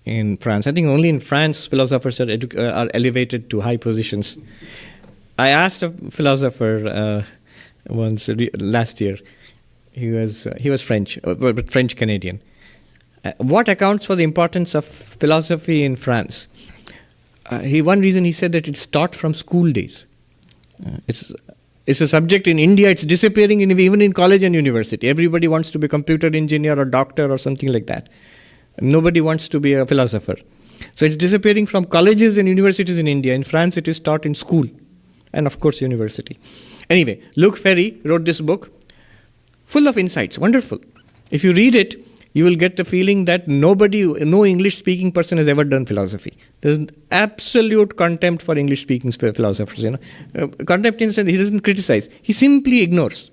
in France. I think only in France philosophers are elevated to high positions. I asked a philosopher last year. He was French, but French Canadian. What accounts for the importance of philosophy in France? One reason he said that it's taught from school days. It's a subject in India. It's disappearing even in college and university. Everybody wants to be a computer engineer or doctor or something like that. Nobody wants to be a philosopher. So it's disappearing from colleges and universities in India. In France, it is taught in school and, of course, university. Anyway, Luc Ferry wrote this book full of insights, wonderful. If you read it, you will get the feeling that no English-speaking person has ever done philosophy. There's an absolute contempt for English-speaking philosophers. Contempt in the sense he doesn't criticize. He simply ignores.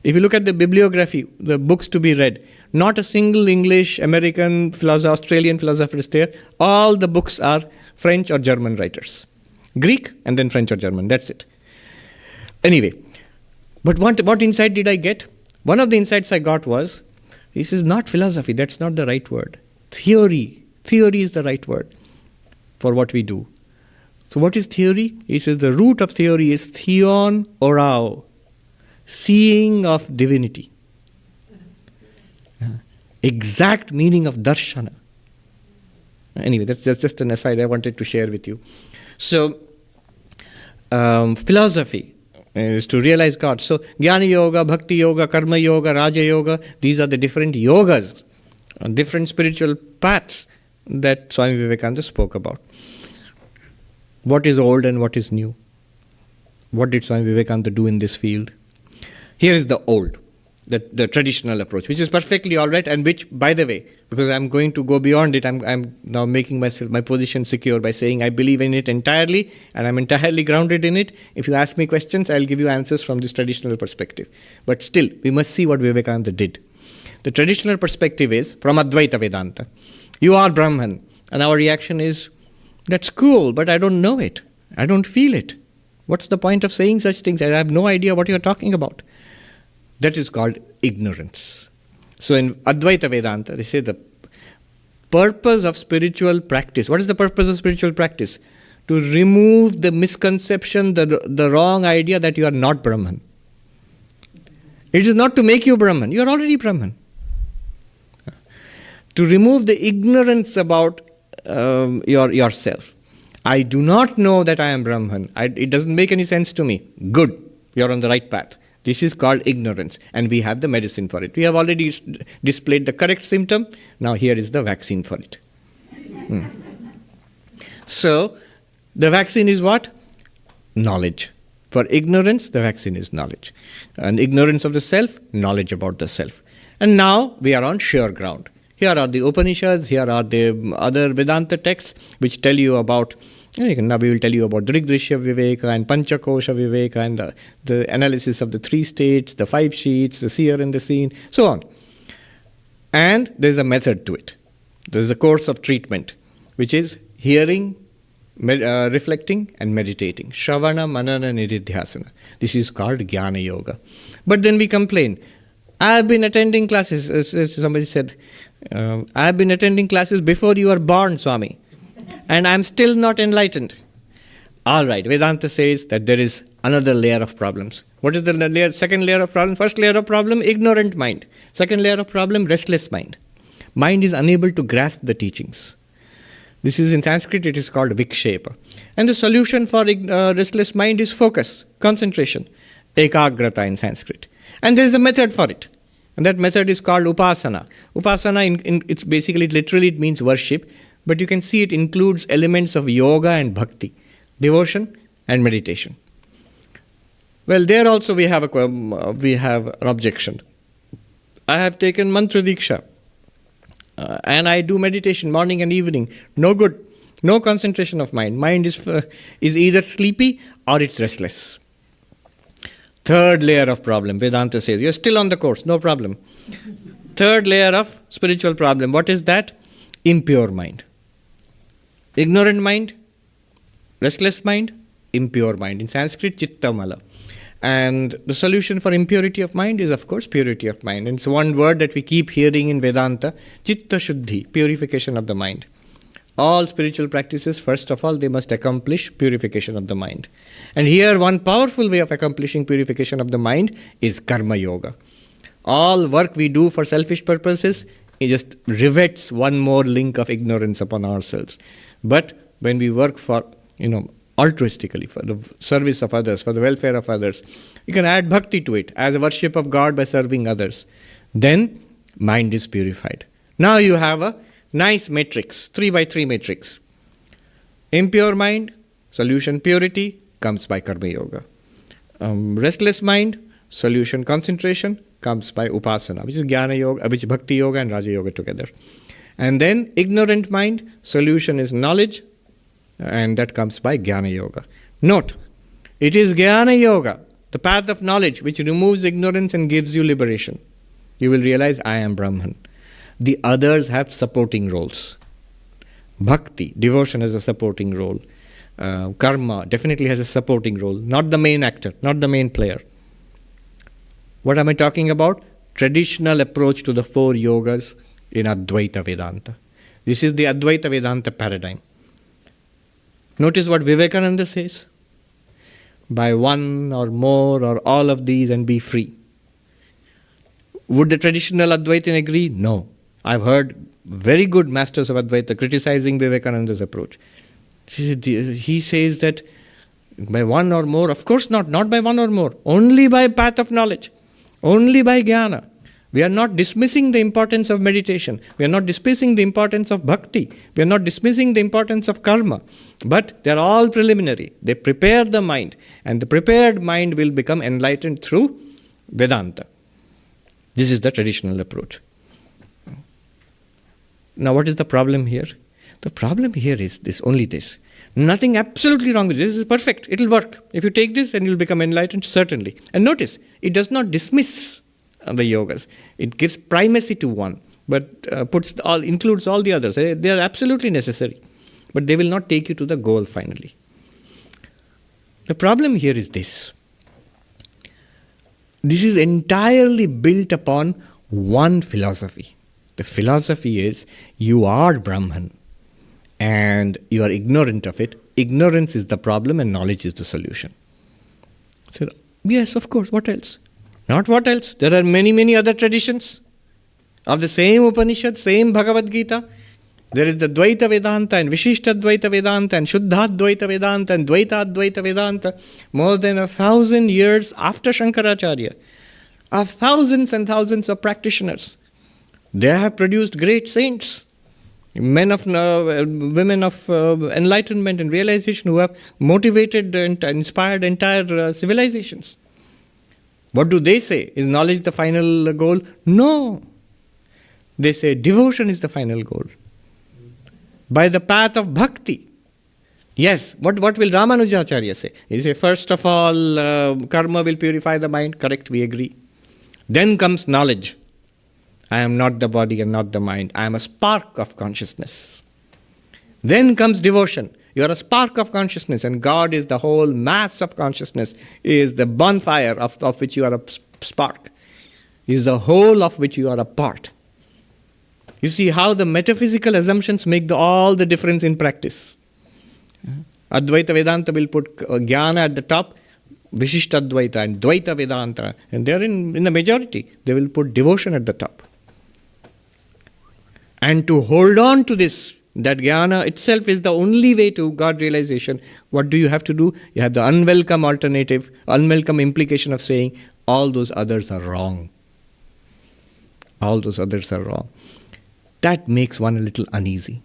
If you look at the bibliography, the books to be read, not a single English, American, Australian philosopher is there. All the books are French or German writers. Greek and then French or German. That's it. Anyway, but what insight did I get? One of the insights I got was, this is not philosophy. That's not the right word. Theory. Theory is the right word for what we do. So what is theory? He says the root of theory is theon orao, seeing of divinity. Exact meaning of darshana. Anyway, that's just an aside I wanted to share with you. So, philosophy is to realize God. So, Jnana Yoga, Bhakti Yoga, Karma Yoga, Raja Yoga, these are the different yogas, different spiritual paths that Swami Vivekananda spoke about. What is old and what is new? What did Swami Vivekananda do in this field? Here is the old, the traditional approach, which is perfectly all right, and which, by the way, because I'm going to go beyond it, I'm now making my position secure by saying I believe in it entirely, and I'm entirely grounded in it. If you ask me questions, I'll give you answers from this traditional perspective. But still, we must see what Vivekananda did. The traditional perspective is from Advaita Vedanta. You are Brahman. And our reaction is, that's cool, but I don't know it. I don't feel it. What's the point of saying such things? I have no idea what you're talking about. That is called ignorance. So in Advaita Vedanta, they say the purpose of spiritual practice. What is the purpose of spiritual practice? To remove the misconception, the wrong idea that you are not Brahman. It is not to make you Brahman. You are already Brahman. To remove the ignorance about yourself. I do not know that I am Brahman. It doesn't make any sense to me. Good. You're on the right path. This is called ignorance, and we have the medicine for it. We have already displayed the correct symptom. Now here is the vaccine for it. So, the vaccine is what? Knowledge. For ignorance, the vaccine is knowledge. And ignorance of the self, knowledge about the self. And now we are on sure ground. Here are the Upanishads, here are the other Vedanta texts which tell you about, now we will tell you about Drigdrishya Viveka and Panchakosha Viveka and the analysis of the 3 states, the 5 sheets, the seer and the seen, so on. And there is a method to it. There is a course of treatment, which is hearing, reflecting and meditating. Shravana, Manana, Nididhyasana. This is called Jnana Yoga. But then we complain. I have been attending classes, as somebody said, I have been attending classes before you were born, Swami, and I am still not enlightened. All right, Vedanta says that there is another layer of problems. What is the second layer of problem? First layer of problem, ignorant mind. Second layer of problem, restless mind. Mind is unable to grasp the teachings. This is in Sanskrit, it is called vikshepa. And the solution for restless mind is focus, concentration, ekagrata in Sanskrit. And there is a method for it. And that method is called upasana. Upasana, it's basically, literally it means worship, but you can see it includes elements of yoga and bhakti, devotion and meditation. Well, there also we have an objection. I have taken mantra diksha, and I do meditation morning and evening. No good. No concentration of mind. Mind is either sleepy or it's restless. Third layer of problem. Vedanta says, you're still on the course, no problem. Third layer of spiritual problem. What is that? Impure mind. Ignorant mind, restless mind, impure mind. In Sanskrit, chitta mala. And the solution for impurity of mind is, of course, purity of mind. And it's one word that we keep hearing in Vedanta, chitta shuddhi, purification of the mind. All spiritual practices, first of all, they must accomplish purification of the mind. And here, one powerful way of accomplishing purification of the mind is karma yoga. All work we do for selfish purposes, it just rivets one more link of ignorance upon ourselves. But when we work for, altruistically, for the service of others, for the welfare of others, you can add bhakti to it as a worship of God by serving others. Then, mind is purified. Now you have a nice matrix, 3x3 matrix. Impure mind, solution purity, comes by karma yoga. Restless mind, solution concentration, comes by upasana, which is jnana yoga, which is bhakti yoga and raja yoga together. And then ignorant mind, solution is knowledge, and that comes by jnana yoga. Note, it is jnana yoga, the path of knowledge, which removes ignorance and gives you liberation. You will realize, I am Brahman. The others have supporting roles. Bhakti, devotion, has a supporting role. Karma definitely has a supporting role. Not the main actor, not the main player. What am I talking about? Traditional approach to the 4 yogas in Advaita Vedanta. This is the Advaita Vedanta paradigm. Notice what Vivekananda says. By one or more or all of these and be free. Would the traditional Advaitin agree? No. I've heard very good masters of Advaita criticizing Vivekananda's approach. He says that by one or more, of course not by one or more, only by path of knowledge, only by jnana. We are not dismissing the importance of meditation. We are not dismissing the importance of bhakti. We are not dismissing the importance of karma. But they are all preliminary. They prepare the mind, and the prepared mind will become enlightened through Vedanta. This is the traditional approach. Now, what is the problem here? The problem here is only this. Nothing absolutely wrong with this. This is perfect. It will work. If you take this, then you will become enlightened, certainly. And notice, it does not dismiss the yogas. It gives primacy to one, but includes all the others. They are absolutely necessary, but they will not take you to the goal finally. The problem here is this. This is entirely built upon one philosophy. The philosophy is, you are Brahman and you are ignorant of it. Ignorance is the problem and knowledge is the solution. So, yes, of course, what else? Not what else. There are many, many other traditions of the same Upanishad, same Bhagavad Gita. There is the Dvaita Vedanta and Vishishta Dvaita Vedanta and Shuddha Dvaita Vedanta and Dvaita Advaita Vedanta. More than 1,000 years after Shankaracharya, of thousands and thousands of practitioners. They have produced great saints, women of enlightenment and realization who have motivated and inspired entire civilizations. What do they say? Is knowledge the final goal? No. They say devotion is the final goal. By the path of bhakti. Yes, what will Ramanujacharya say? He says, first of all, karma will purify the mind. Correct, we agree. Then comes knowledge. I am not the body and not the mind. I am a spark of consciousness. Then comes devotion. You are a spark of consciousness, and God is the whole mass of consciousness, is the bonfire of which you are a spark, is the whole of which you are a part. You see how the metaphysical assumptions make all the difference in practice. Advaita Vedanta will put jnana at the top, Vishishta Advaita and Dvaita Vedanta, and they are in the majority. They will put devotion at the top. And to hold on to this, that jnana itself is the only way to God realization, what do you have to do? You have the unwelcome alternative, unwelcome implication of saying, all those others are wrong. All those others are wrong. That makes one a little uneasy.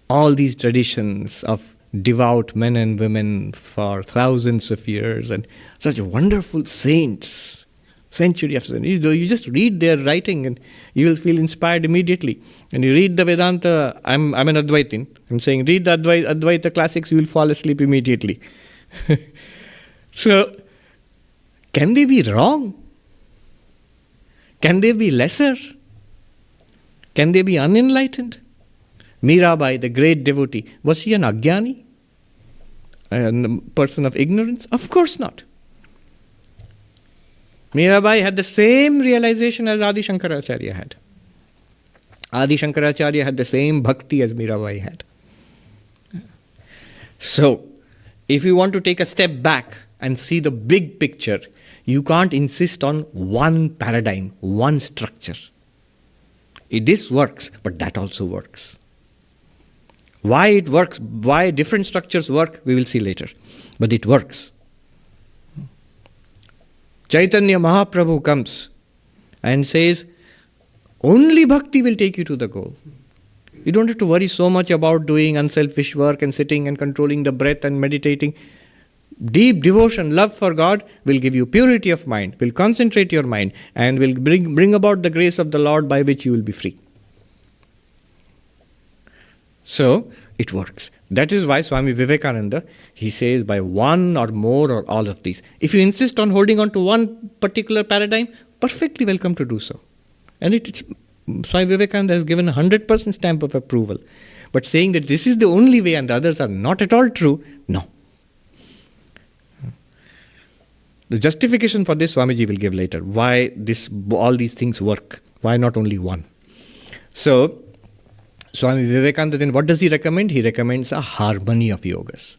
All these traditions of devout men and women for thousands of years and such wonderful saints, Century after century. You just read their writing and you will feel inspired immediately. And you read the Vedanta, I'm an Advaitin. I'm saying read the Advaita classics, you will fall asleep immediately. So, can they be wrong? Can they be lesser? Can they be unenlightened? Mirabai, the great devotee, was she an Ajnani? A person of ignorance? Of course not. Mirabai had the same realization as Adi Shankaracharya had. Adi Shankaracharya had the same bhakti as Mirabai had. So, if you want to take a step back and see the big picture, you can't insist on one paradigm, one structure. This works, but that also works. Why it works, why different structures work, we will see later. But it works. Chaitanya Mahaprabhu comes and says, only bhakti will take you to the goal. You don't have to worry so much about doing unselfish work and sitting and controlling the breath and meditating. Deep devotion, love for God will give you purity of mind, will concentrate your mind, and will bring about the grace of the Lord by which you will be free. So, it works. That is why Swami Vivekananda, he says by one or more or all of these. If you insist on holding on to one particular paradigm, perfectly welcome to do so. And Swami Vivekananda has given 100% stamp of approval. But saying that this is the only way and the others are not at all true, no. The justification for this Swamiji will give later. Why all these things work. Why not only one. So, Swami Vivekananda, then what does he recommend? He recommends a harmony of yogas.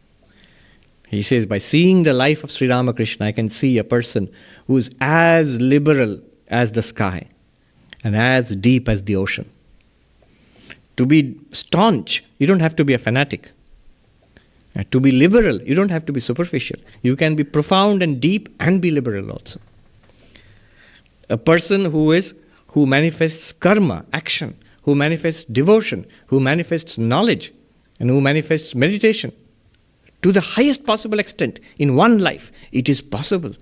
He says, by seeing the life of Sri Ramakrishna, I can see a person who is as liberal as the sky and as deep as the ocean. To be staunch, you don't have to be a fanatic. To be liberal, you don't have to be superficial. You can be profound and deep and be liberal also. A person who manifests karma, action, who manifests devotion, who manifests knowledge, and who manifests meditation to the highest possible extent in one life. It is possible.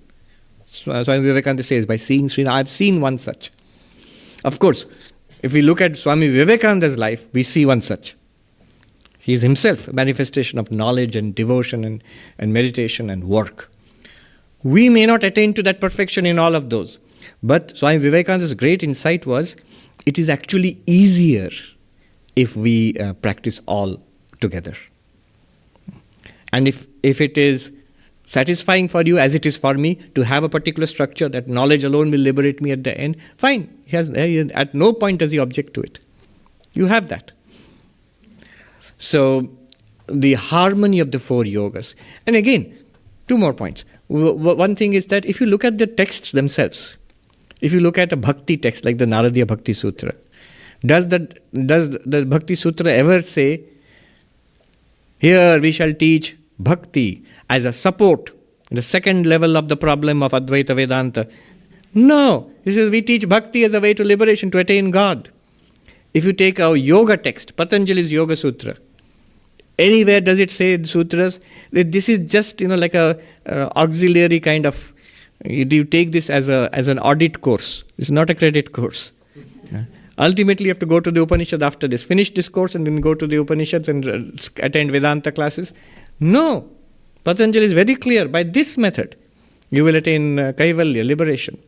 Swami Vivekananda says, by seeing Sri, I have seen one such. Of course, if we look at Swami Vivekananda's life, we see one such. He is himself a manifestation of knowledge and devotion and meditation and work. We may not attain to that perfection in all of those. But Swami Vivekananda's great insight was, it is actually easier if we practice all together. And if it is satisfying for you as it is for me to have a particular structure that knowledge alone will liberate me at the end, fine. At no point does he object to it. You have that. So, the harmony of the four yogas. And again, two more points. One thing is that if you look at the texts themselves, if you look at a bhakti text like the Naradiya Bhakti Sutra, does the Bhakti Sutra ever say, here we shall teach bhakti as a support, the second level of the problem of Advaita Vedanta? No, it says we teach bhakti as a way to liberation, to attain God. If you take our yoga text, Patanjali's Yoga Sutra, anywhere does it say in sutras that this is just like a auxiliary kind of, you take this as an audit course. It's not a credit course. Ultimately, you have to go to the Upanishad after this. Finish this course and then go to the Upanishads and attend Vedanta classes. No. Patanjali is very clear. By this method, you will attain Kaivalya, liberation.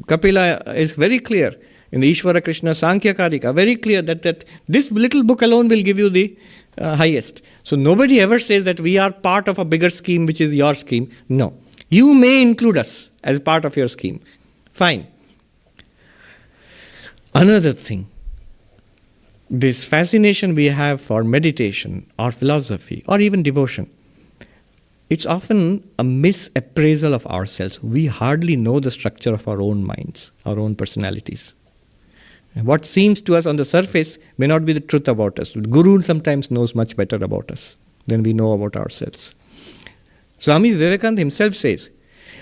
Kapila is very clear. In the Ishvara Krishna Sankhya Karika, very clear that this little book alone will give you the highest. So nobody ever says that we are part of a bigger scheme which is your scheme. No. You may include us as part of your scheme. Fine. Another thing, this fascination we have for meditation or philosophy or even devotion, it's often a misappraisal of ourselves. We hardly know the structure of our own minds, our own personalities. And what seems to us on the surface may not be the truth about us. The Guru sometimes knows much better about us than we know about ourselves. Swami Vivekananda himself says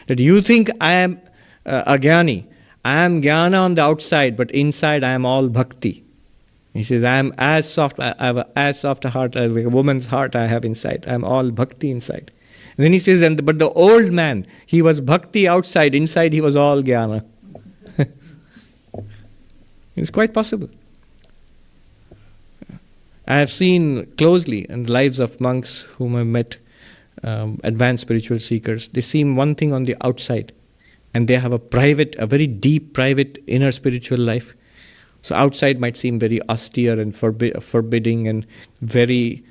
that you think I am a jnani. I am jnana on the outside, but inside I am all bhakti. He says, I am as soft, I have as soft a heart as a woman's heart I have inside. I am all bhakti inside. And then he says, but the old man, he was bhakti outside, inside he was all jnana. It's quite possible. I have seen closely in the lives of monks whom I've met, advanced spiritual seekers. They seem one thing on the outside, and they have a very deep, private, inner spiritual life. So outside might seem very austere and forbidding and very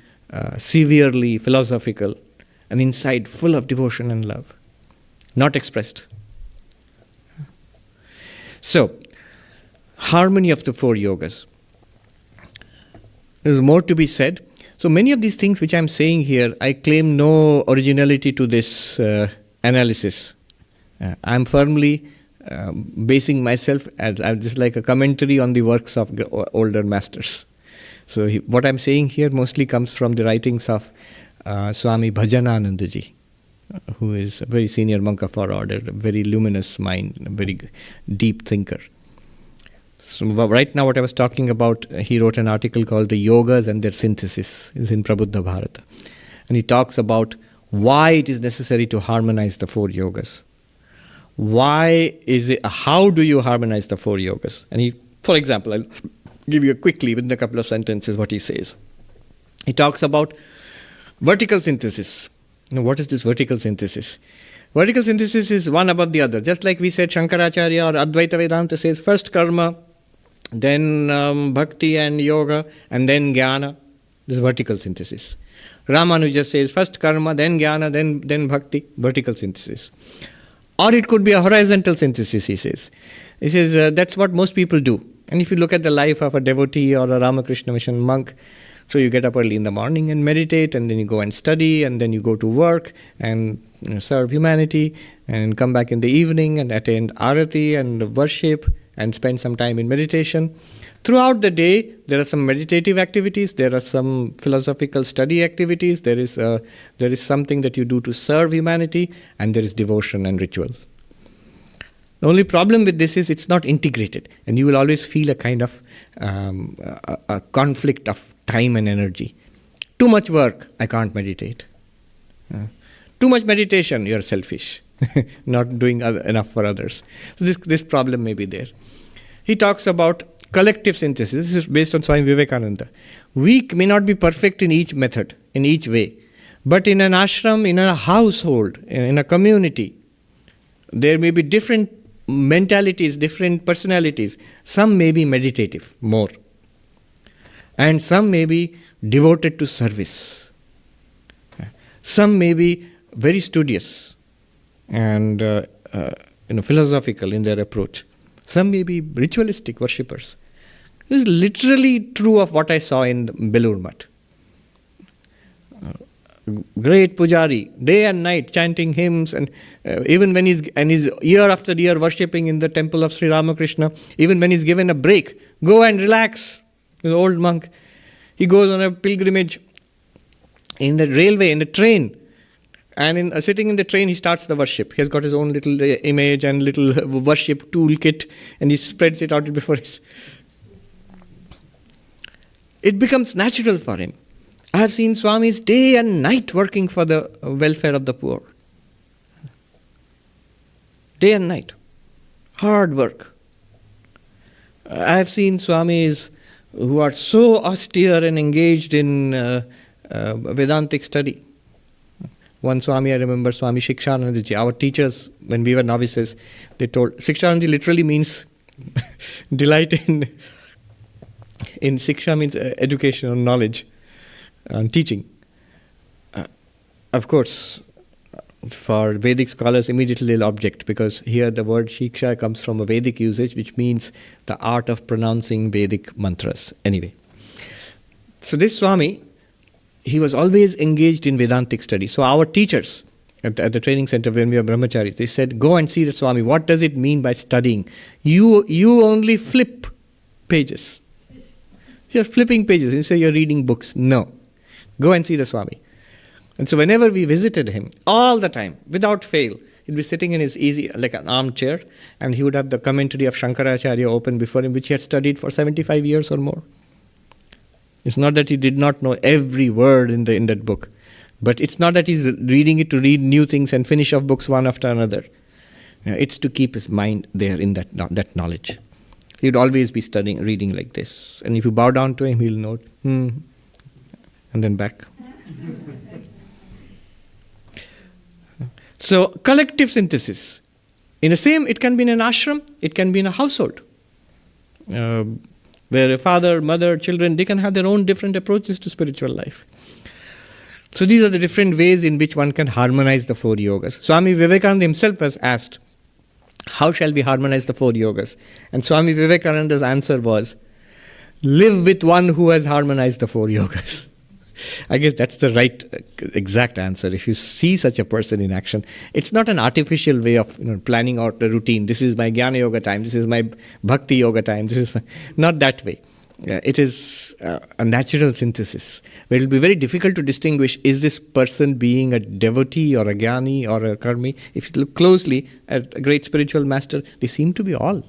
severely philosophical, and inside full of devotion and love, not expressed. So, harmony of the four yogas. There's more to be said. So many of these things which I'm saying here, I claim no originality to this analysis. I'm firmly basing myself as just like a commentary on the works of older masters. So what I'm saying here mostly comes from the writings of Swami Bhajananandaji, who is a very senior monk of our order, a very luminous mind, a very deep thinker. So right now what I was talking about, he wrote an article called The Yogas and Their Synthesis. It's in Prabuddha Bharata. And he talks about why it is necessary to harmonize the four yogas. How do you harmonize the four yogas? And for example, I'll give you quickly within a couple of sentences what he says. He talks about vertical synthesis. Now, what is this vertical synthesis? Vertical synthesis is one above the other. Just like we said, Shankaracharya or Advaita Vedanta says first karma, then bhakti and yoga, and then jnana. This is vertical synthesis. Ramanuja says first karma, then jnana, then bhakti, vertical synthesis. Or it could be a horizontal synthesis, he says. He says that's what most people do. And if you look at the life of a devotee or a Ramakrishna Mission monk, so you get up early in the morning and meditate, and then you go and study, and then you go to work and serve humanity, and come back in the evening and attend arati and worship and spend some time in meditation. Throughout the day, there are some meditative activities, there are some philosophical study activities, there is something that you do to serve humanity, and there is devotion and ritual. The only problem with this is it's not integrated, and you will always feel a kind of a conflict of time and energy. Too much work, I can't meditate. Too much meditation, you're selfish, not doing enough for others. So this problem may be there. He talks about collective synthesis. This is based on Swami Vivekananda. We may not be perfect in each method, in each way, but in an ashram, in a household, in a community, there may be different mentalities, different personalities. Some may be meditative more, and some may be devoted to service. Some may be very studious and philosophical in their approach. Some may be ritualistic worshippers. This is literally true of what I saw in Belur Math. Great pujari, day and night chanting hymns, and even when he's year after year worshipping in the temple of Sri Ramakrishna, even when he's given a break, go and relax. He's an old monk. He goes on a pilgrimage in the railway, in the train, and sitting in the train, he starts the worship. He has got his own little image and little worship toolkit, and he spreads it out before his. It becomes natural for him. I have seen Swamis day and night working for the welfare of the poor. Day and night. Hard work. I have seen Swamis who are so austere and engaged in Vedantic study. One Swami, I remember, Swami Shikshanandaji, our teachers, when we were novices, they told, Shikshanandaji literally means delight in Siksha means education or knowledge and teaching. Of course, for Vedic scholars, immediately they'll object, because here the word Shiksha comes from a Vedic usage, which means the art of pronouncing Vedic mantras. Anyway, so this Swami, he was always engaged in Vedantic study. So our teachers at the training center when we were brahmacharis, they said, go and see the Swami. What does it mean by studying? You only flip pages. You're flipping pages. You say you're reading books. No. Go and see the Swami. And so whenever we visited him, all the time, without fail, he'd be sitting in his easy, like an armchair, and he would have the commentary of Shankaracharya open before him, which he had studied for 75 years or more. It's not that he did not know every word in that book. But it's not that he's reading it to read new things and finish off books one after another. It's to keep his mind there in that knowledge. He'd always be studying, reading like this. And if you bow down to him, he'll note, and then back. So, collective synthesis. In the same, it can be in an ashram, it can be in a household. Where a father, mother, children, they can have their own different approaches to spiritual life. So these are the different ways in which one can harmonize the 4 yogas. Swami Vivekananda himself was asked, how shall we harmonize the 4 yogas? And Swami Vivekananda's answer was, live with one who has harmonized the 4 yogas. I guess that's the right exact answer. If you see such a person in action, it's not an artificial way of planning out the routine. This is my Jnana Yoga time. This is my Bhakti Yoga time. This is not that way. It is a natural synthesis where it will be very difficult to distinguish, is this person being a devotee or a jnani or a karmi? If you look closely at a great spiritual master, they seem to be all.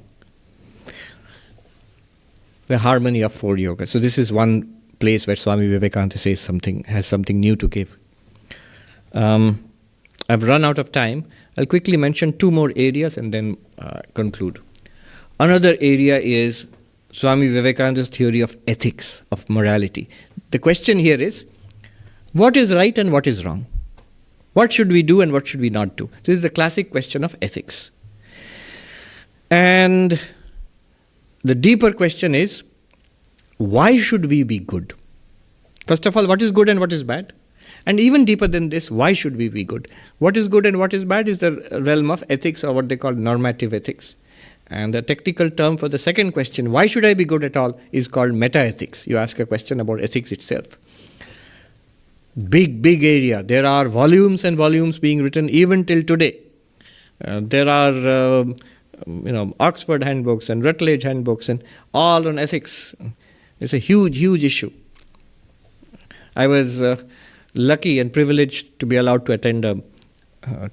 The harmony of 4 yogas. So this is one place where Swami Vivekananda says has something new to give. I've run out of time. I'll quickly mention 2 more areas and then conclude. Another area is Swami Vivekananda's theory of ethics, of morality. The question here is, what is right and what is wrong? What should we do and what should we not do? This is the classic question of ethics. And the deeper question is, why should we be good? First of all, what is good and what is bad? And even deeper than this, why should we be good? What is good and what is bad is the realm of ethics, or what they call normative ethics. And the technical term for the second question, why should I be good at all, is called meta-ethics. You ask a question about ethics itself. Big area. There are volumes and volumes being written even till today. There are Oxford handbooks and Rutledge handbooks and all on ethics. It's a huge issue. I was lucky and privileged to be allowed to attend a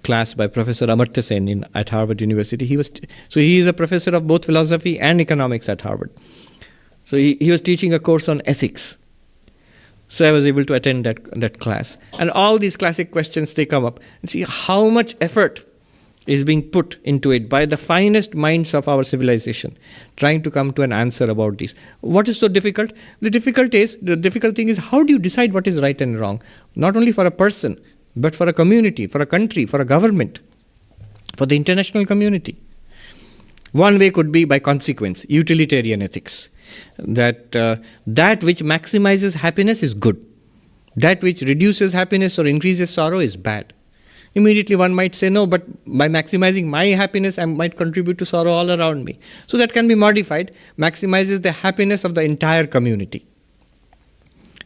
class by Professor Amartya Sen at Harvard University. He is a professor of both philosophy and economics at Harvard. So he was teaching a course on ethics. So I was able to attend that class. And all these classic questions, they come up. And see how much effort is being put into it by the finest minds of our civilization, trying to come to an answer about this. What is so difficult? The difficult thing is, how do you decide what is right and wrong? Not only for a person, but for a community, for a country, for a government, for the international community. One way could be by consequence, utilitarian ethics. That which maximizes happiness is good. That which reduces happiness or increases sorrow is bad. Immediately one might say, no, but by maximizing my happiness, I might contribute to sorrow all around me. So that can be modified, maximizes the happiness of the entire community.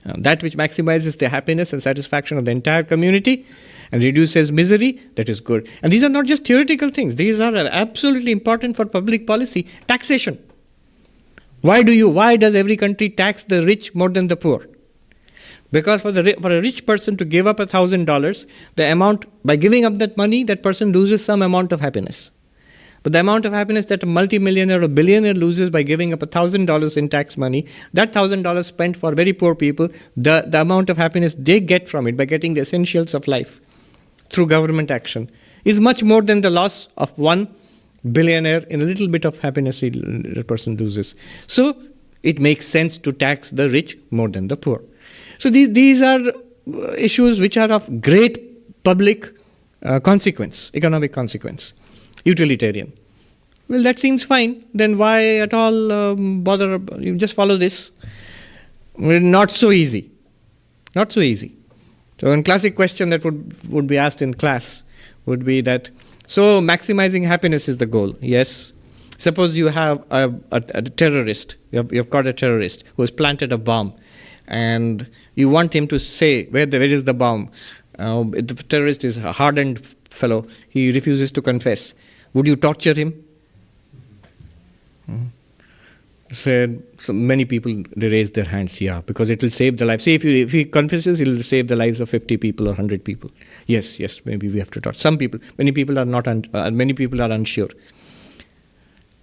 That which maximizes the happiness and satisfaction of the entire community and reduces misery, that is good. And these are not just theoretical things. These are absolutely important for public policy. Taxation. Why does every country tax the rich more than the poor? Because for a rich person to give up $1,000, the amount, by giving up that money, that person loses some amount of happiness. But the amount of happiness that a multimillionaire or billionaire loses by giving up $1,000 in tax money, that $1,000 spent for very poor people, the amount of happiness they get from it by getting the essentials of life through government action is much more than the loss of one billionaire in a little bit of happiness the person loses. So it makes sense to tax the rich more than the poor. So these are issues which are of great public consequence, economic consequence, utilitarian. Well, that seems fine. Then why at all bother? You just follow this. Well, not so easy. Not so easy. So a classic question that would be asked in class would be that, so maximizing happiness is the goal. Yes. Suppose you have a terrorist. You've got a terrorist who has planted a bomb. And you want him to say, where is the bomb? The terrorist is a hardened fellow. He refuses to confess. Would you torture him? So many people, they raise their hands, yeah, because it will save the life. See, if he confesses, it will save the lives of 50 people or 100 people. Yes, maybe we have to torture. Many people are unsure.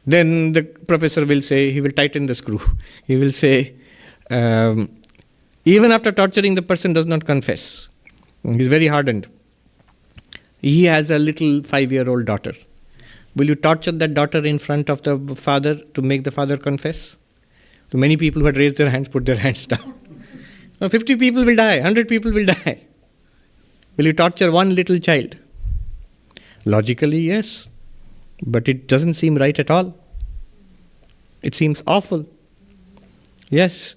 Then the professor will say, he will tighten the screw. He will say, even after torturing, the person does not confess. He's very hardened. He has a little 5-year-old daughter. Will you torture that daughter in front of the father to make the father confess? So many people who had raised their hands put their hands down. Now 50 people will die, 100 people will die. Will you torture one little child? Logically, yes. But it doesn't seem right at all. It seems awful. Yes.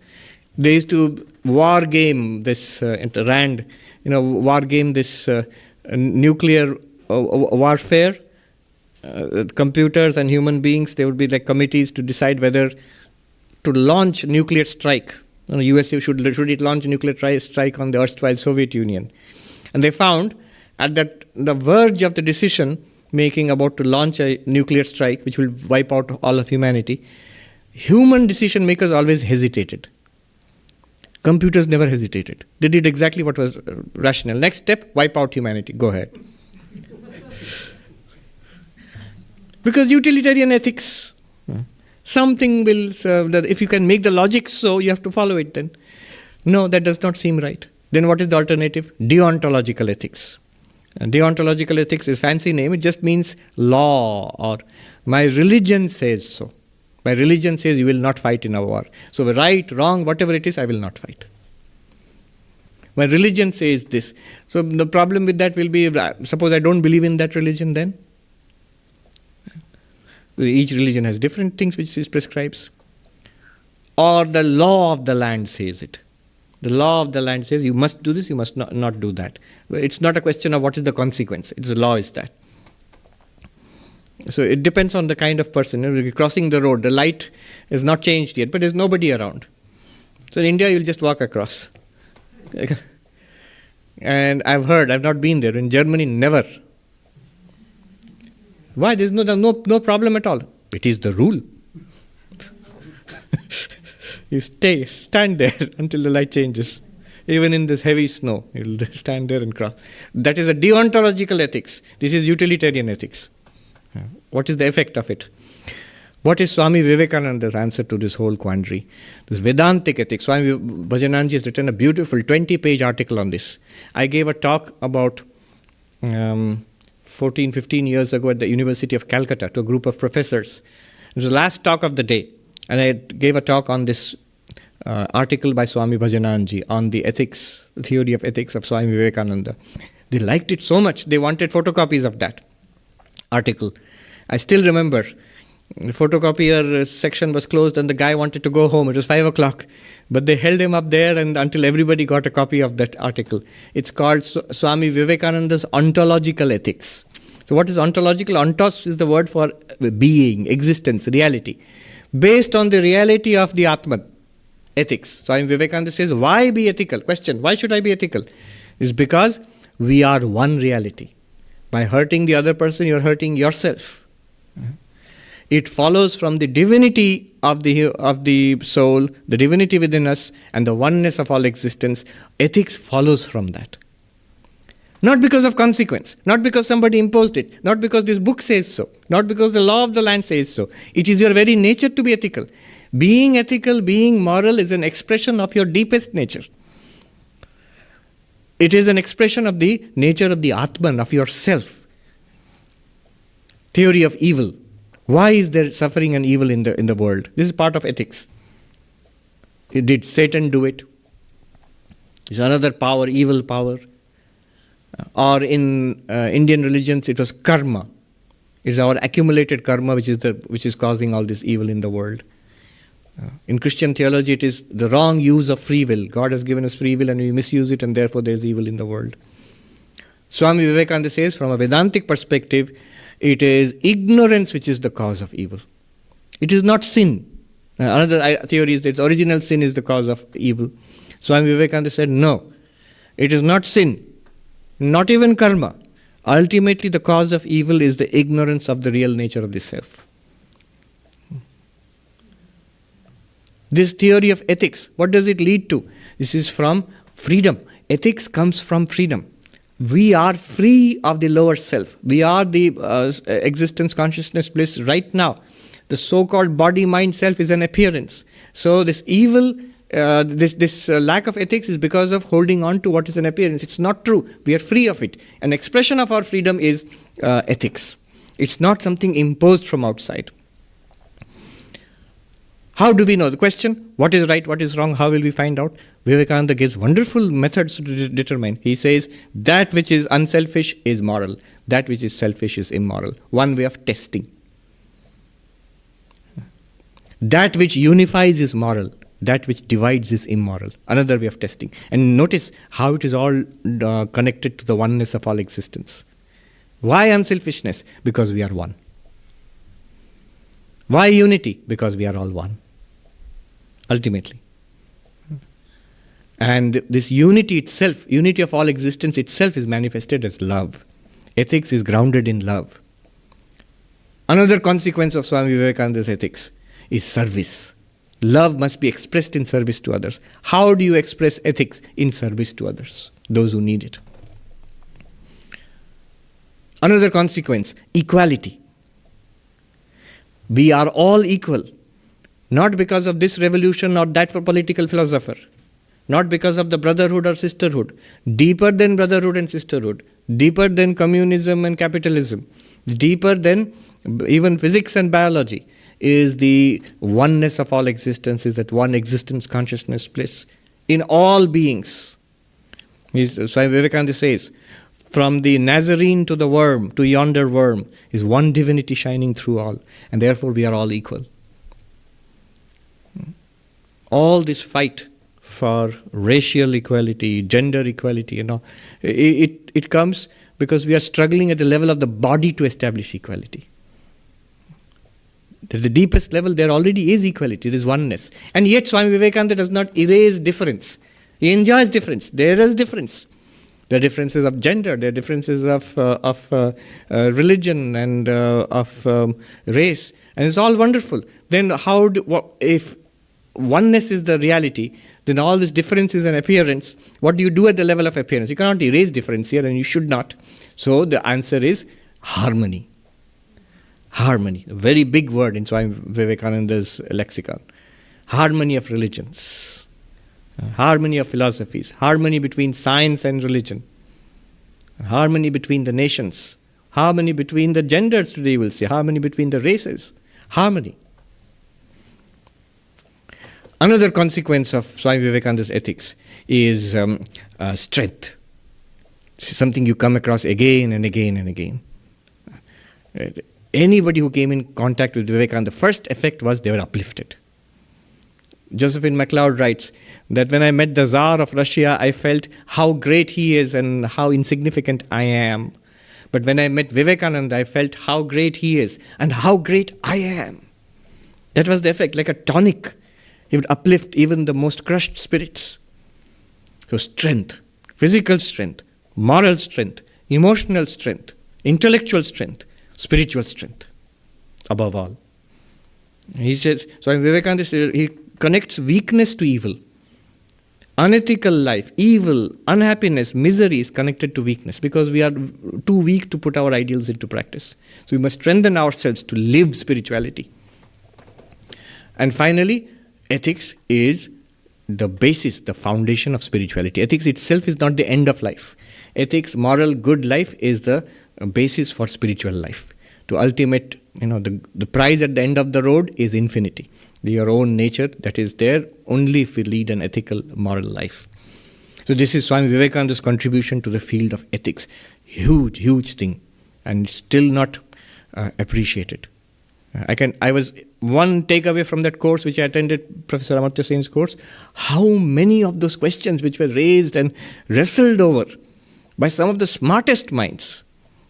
They used to war game this, Rand, war game this nuclear warfare. Computers and human beings, there would be like committees to decide whether to launch nuclear strike. USA should it launch a nuclear strike on the erstwhile Soviet Union. And they found at the verge of the decision making about to launch a nuclear strike which will wipe out all of humanity, human decision makers always hesitated. Computers never hesitated. They did exactly what was rational. Next step, wipe out humanity. Go ahead. Because utilitarian ethics, something will serve that. If you can make the logic so, you have to follow it then. No, that does not seem right. Then what is the alternative? Deontological ethics. And deontological ethics is a fancy name. It just means law, or my religion says so. My religion says you will not fight in a war. So right, wrong, whatever it is, I will not fight. My religion says this. So the problem with that will be, suppose I don't believe in that religion then? Each religion has different things which it prescribes. Or the law of the land says it. The law of the land says you must do this, you must not do that. It's not a question of what is the consequence. It's the law is that. So it depends on the kind of person. You're crossing the road, the light is not changed yet, but there's nobody around. So in India, you'll just walk across. And I've heard, I've not been there. In Germany, never. Why? There's no problem at all. It is the rule. You stand there until the light changes. Even in this heavy snow, you'll stand there and cross. That is a deontological ethics. This is utilitarian ethics. What is the effect of it? What is Swami Vivekananda's answer to this whole quandary? This Vedantic ethics. Swami Bhajananji has written a beautiful 20-page article on this. I gave a talk about 14, 15 years ago at the University of Calcutta to a group of professors. It was the last talk of the day. And I gave a talk on this article by Swami Bhajananji on the ethics, theory of ethics of Swami Vivekananda. They liked it so much, they wanted photocopies of that article. I still remember, the photocopier section was closed and the guy wanted to go home. It was 5 o'clock. But they held him up there and until everybody got a copy of that article. It's called Swami Vivekananda's Ontological Ethics. So what is ontological? Ontos is the word for being, existence, reality. Based on the reality of the Atman, ethics. Swami Vivekananda says, why be ethical? Question, why should I be ethical? It's because we are one reality. By hurting the other person, you're hurting yourself. It follows from the divinity of the soul, the divinity within us, and the oneness of all existence. Ethics follows from that. Not because of consequence, not because somebody imposed it, not because this book says so, not because the law of the land says so. It is your very nature to be ethical. Being ethical, being moral is an expression of your deepest nature. It is an expression of the nature of the Atman, of yourself. Theory of evil. Why is there suffering and evil in the world? This is part of ethics. Did Satan do it? Is another power, evil power? Or in Indian religions, it was karma. It's our accumulated karma which is causing all this evil in the world. In Christian theology, it is the wrong use of free will. God has given us free will and we misuse it and therefore there is evil in the world. Swami Vivekananda says, from a Vedantic perspective, it is ignorance which is the cause of evil. It is not sin. Another theory is that original sin is the cause of evil. Swami Vivekananda said, no, it is not sin, not even karma. Ultimately, the cause of evil is the ignorance of the real nature of the self. This theory of ethics, what does it lead to? This is from freedom. Ethics comes from freedom. We are free of the lower self. We are the existence, consciousness, bliss right now. The so-called body-mind self is an appearance. So this evil this lack of ethics is because of holding on to what is an appearance. It's not true. We are free of it. An expression of our freedom is ethics. It's not something imposed from outside. How do we know? The question, what is right, what is wrong, how will we find out? Vivekananda gives wonderful methods to determine. He says, that which is unselfish is moral. That which is selfish is immoral. One way of testing. That which unifies is moral. That which divides is immoral. Another way of testing. And notice how it is all connected to the oneness of all existence. Why unselfishness? Because we are one. Why unity? Because we are all one. Ultimately. And this unity itself, unity of all existence itself, is manifested as love. Ethics is grounded in love. Another consequence of Swami Vivekananda's ethics is service. Love must be expressed in service to others. How do you express ethics? In service to others, those who need it. Another consequence, equality. We are all equal. Not because of this revolution or that for political philosopher. Not because of the brotherhood or sisterhood. Deeper than brotherhood and sisterhood. Deeper than communism and capitalism. Deeper than even physics and biology is the oneness of all existence, is that one existence consciousness place in all beings. Swami Vivekananda says, from the Nazarene to the worm, to yonder worm, is one divinity shining through all. And therefore we are all equal. All this fight for racial equality, gender equality, it comes because we are struggling at the level of the body to establish equality. At the deepest level, there already is equality, there is oneness. And yet Swami Vivekananda does not erase difference. He enjoys difference. There is difference. There are differences of gender, there are differences of religion and of race. And it's all wonderful. Then if oneness is the reality, then all this difference is an appearance. What do you do at the level of appearance? You cannot erase difference here, and you should not. So the answer is harmony. Harmony, a very big word in Swami Vivekananda's lexicon. Harmony of religions, harmony of philosophies, harmony between science and religion, harmony between the nations, harmony between the genders today you will see, harmony between the races, harmony. Another consequence of Swami Vivekananda's ethics is strength. This is something you come across again and again and again. Anybody who came in contact with Vivekananda, the first effect was they were uplifted. Josephine MacLeod writes that when I met the Tsar of Russia, I felt how great he is and how insignificant I am. But when I met Vivekananda, I felt how great he is and how great I am. That was the effect, like a tonic. He would uplift even the most crushed spirits. So strength, physical strength, moral strength, emotional strength, intellectual strength, spiritual strength, above all. He says, so Vivekananda, he connects weakness to evil. Unethical life, evil, unhappiness, misery is connected to weakness because we are too weak to put our ideals into practice. So we must strengthen ourselves to live spirituality. And finally, ethics is the basis, the foundation of spirituality. Ethics itself is not the end of life. Ethics, moral, good life is the basis for spiritual life. To ultimate, the prize at the end of the road is infinity. Your own nature that is there only if we lead an ethical, moral life. So this is Swami Vivekananda's contribution to the field of ethics. Huge, huge thing. And still not appreciated. I was one takeaway from that course which I attended, Professor Amartya Sen's course, how many of those questions which were raised and wrestled over by some of the smartest minds.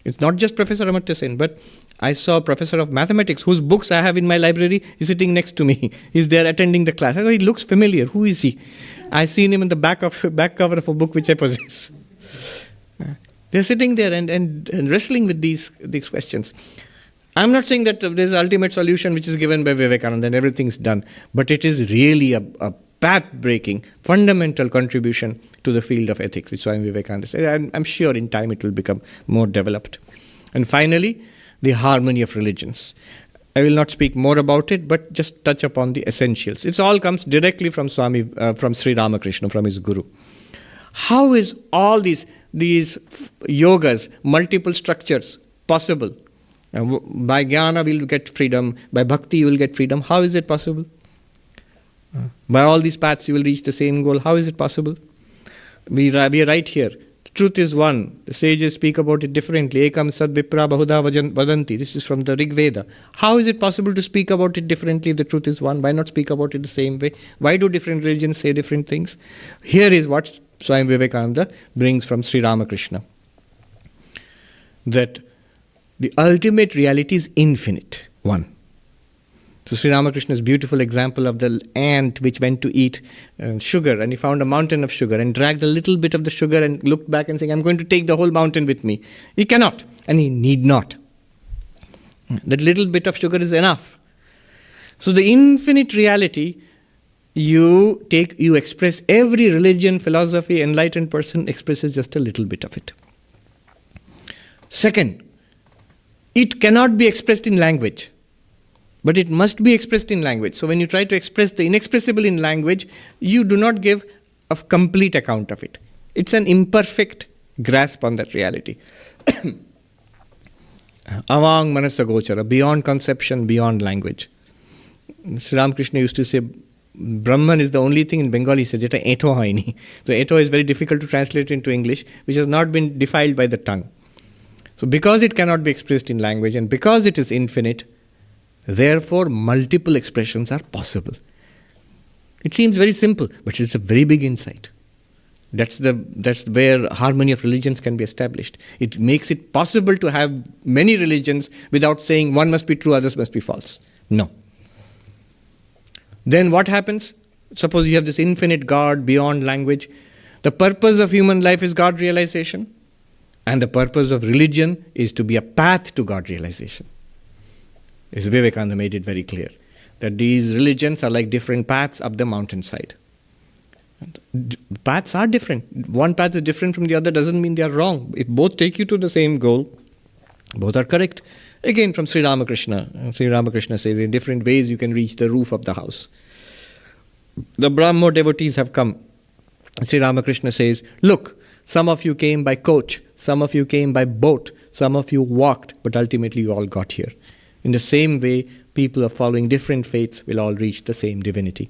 It's not just Professor Amartya Sen, but I saw a professor of mathematics whose books I have in my library is sitting next to me. He's there attending the class. I thought he looks familiar. Who is he? I've seen him in the back cover of a book which I possess. They're sitting there and wrestling with these questions. I'm not saying that there's an ultimate solution which is given by Vivekananda and everything's done, but it is really a path-breaking, fundamental contribution to the field of ethics, which Swami Vivekananda said. I'm sure in time it will become more developed. And finally, the harmony of religions. I will not speak more about it, but just touch upon the essentials. It all comes directly from from Sri Ramakrishna, from his Guru. How is all these yogas, multiple structures possible? By jnana we will get freedom, by bhakti you will get freedom. How is it possible? By all these paths you will reach the same goal. How is it possible? We are right here. The truth is one. The sages speak about it differently. Ekam sad vipra bahuda vadanti. This is from the Rig Veda. How is it possible to speak about it differently if the truth is one? Why not speak about it the same way? Why do different religions say different things? Here is what Swami Vivekananda brings from Sri Ramakrishna. That the ultimate reality is infinite. One. So Sri Ramakrishna's beautiful example of the ant which went to eat sugar, and he found a mountain of sugar and dragged a little bit of the sugar and looked back and saying, I'm going to take the whole mountain with me. He cannot, and he need not. That little bit of sugar is enough. So the infinite reality, you express, every religion, philosophy, enlightened person expresses just a little bit of it. Second, it cannot be expressed in language. But it must be expressed in language. So when you try to express the inexpressible in language, you do not give a complete account of it. It's an imperfect grasp on that reality. Avang manasa gochara, beyond conception, beyond language. Sri Ramakrishna used to say, Brahman is the only thing in Bengali, he said, jeta eto haini. So eto is very difficult to translate into English, which has not been defiled by the tongue. So because it cannot be expressed in language and because it is infinite, therefore, multiple expressions are possible. It seems very simple, but it's a very big insight. That's where harmony of religions can be established. It makes it possible to have many religions without saying one must be true, others must be false. No. Then what happens? Suppose you have this infinite God beyond language. The purpose of human life is God realization, and the purpose of religion is to be a path to God realization. As Vivekananda made it very clear, that these religions are like different paths up the mountainside. Paths are different. One path is different from the other doesn't mean they are wrong. If both take you to the same goal, both are correct. Again from Sri Ramakrishna. Sri Ramakrishna says in different ways you can reach the roof of the house. The Brahmo devotees have come. Sri Ramakrishna says, look, some of you came by coach, some of you came by boat, some of you walked, but ultimately you all got here. In the same way, people of following different faiths will all reach the same divinity.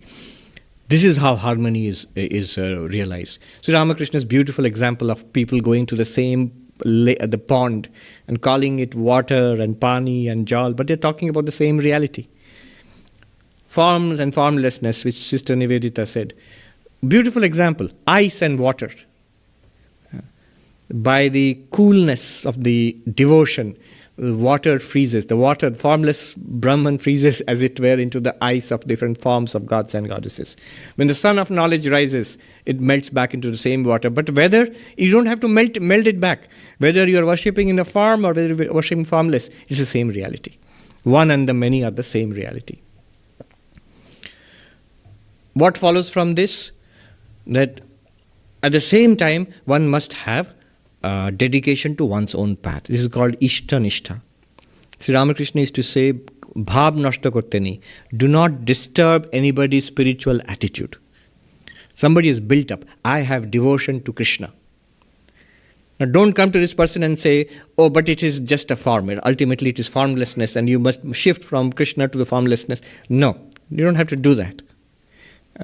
This is how harmony is realized. So Ramakrishna's beautiful example of people going to the same the pond and calling it water and pani and jal, but they're talking about the same reality. Forms and formlessness, which Sister Nivedita said. Beautiful example, ice and water. By the coolness of the devotion, water freezes. The water, formless Brahman freezes as it were into the ice of different forms of gods and goddesses. When the sun of knowledge rises, it melts back into the same water. But whether, you don't have to melt it back. Whether you are worshipping in a form or whether you are worshipping formless, it's the same reality. One and the many are the same reality. What follows from this? That at the same time, one must have dedication to one's own path. This is called Ishta-nishtha. Sri Ramakrishna used to say, Bhav nashta korte nahi. Do not disturb anybody's spiritual attitude. Somebody is built up. I have devotion to Krishna. Now don't come to this person and say, oh, but it is just a form. Ultimately it is formlessness and you must shift from Krishna to the formlessness. No, you don't have to do that.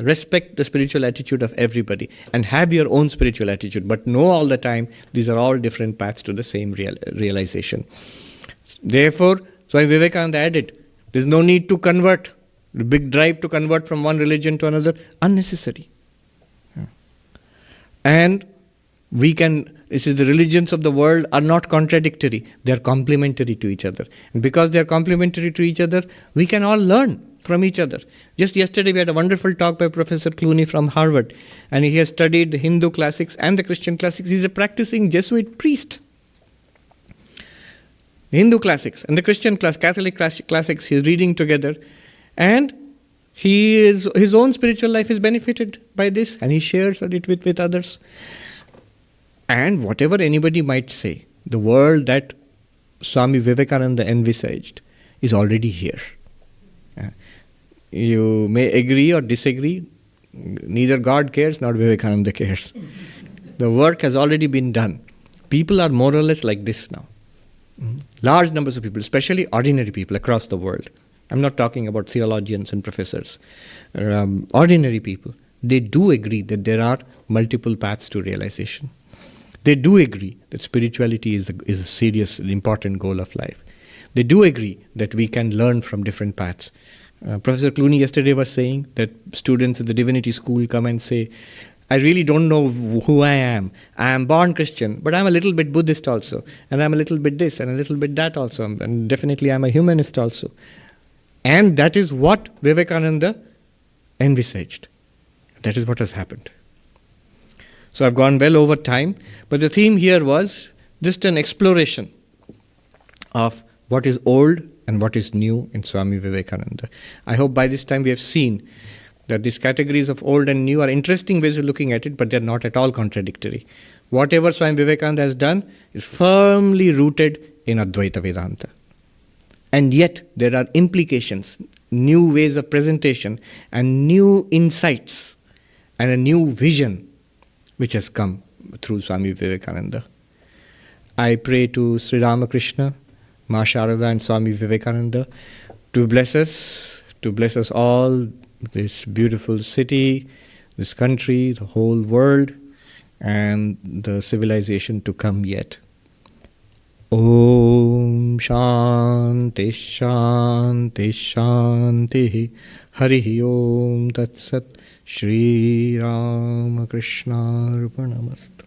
Respect the spiritual attitude of everybody and have your own spiritual attitude, but know all the time these are all different paths to the same realization. Therefore, Swami Vivekananda added, there is no need to convert. The big drive to convert from one religion to another, unnecessary. And the religions of the world are not contradictory, they are complementary to each other. And because they are complementary to each other, we can all learn from each other. Just yesterday we had a wonderful talk by Professor Clooney from Harvard, and he has studied the Hindu classics and the Christian classics. He's a practicing Jesuit priest. Hindu classics and the Christian Catholic classics he is reading together, and his own spiritual life is benefited by this, and he shares it with others. And whatever anybody might say, the world that Swami Vivekananda envisaged is already here. You may agree or disagree. Neither God cares nor Vivekananda cares. The work has already been done. People are more or less like this now. Large numbers of people, especially ordinary people across the world. I'm not talking about theologians and professors. Ordinary people, they do agree that there are multiple paths to realization. They do agree that spirituality is a serious, important goal of life. They do agree that we can learn from different paths. Professor Clooney yesterday was saying that students at the Divinity School come and say, I really don't know who I am. I am born Christian, but I'm a little bit Buddhist also. And I'm a little bit this and a little bit that also. And definitely I'm a humanist also. And that is what Vivekananda envisaged. That is what has happened. So I've gone well over time, but the theme here was just an exploration of what is old and what is new in Swami Vivekananda. I hope by this time we have seen that these categories of old and new are interesting ways of looking at it, but they're not at all contradictory. Whatever Swami Vivekananda has done is firmly rooted in Advaita Vedanta. And yet there are implications, new ways of presentation, and new insights, and a new vision which has come through Swami Vivekananda. I pray to Sri Ramakrishna, Ma Sharada and Swami Vivekananda to bless us all, this beautiful city, this country, the whole world, and the civilization to come yet. Om Shanti Shanti Shanti Hari Om Tat Sat Shri Ramakrishna Arpanamastu.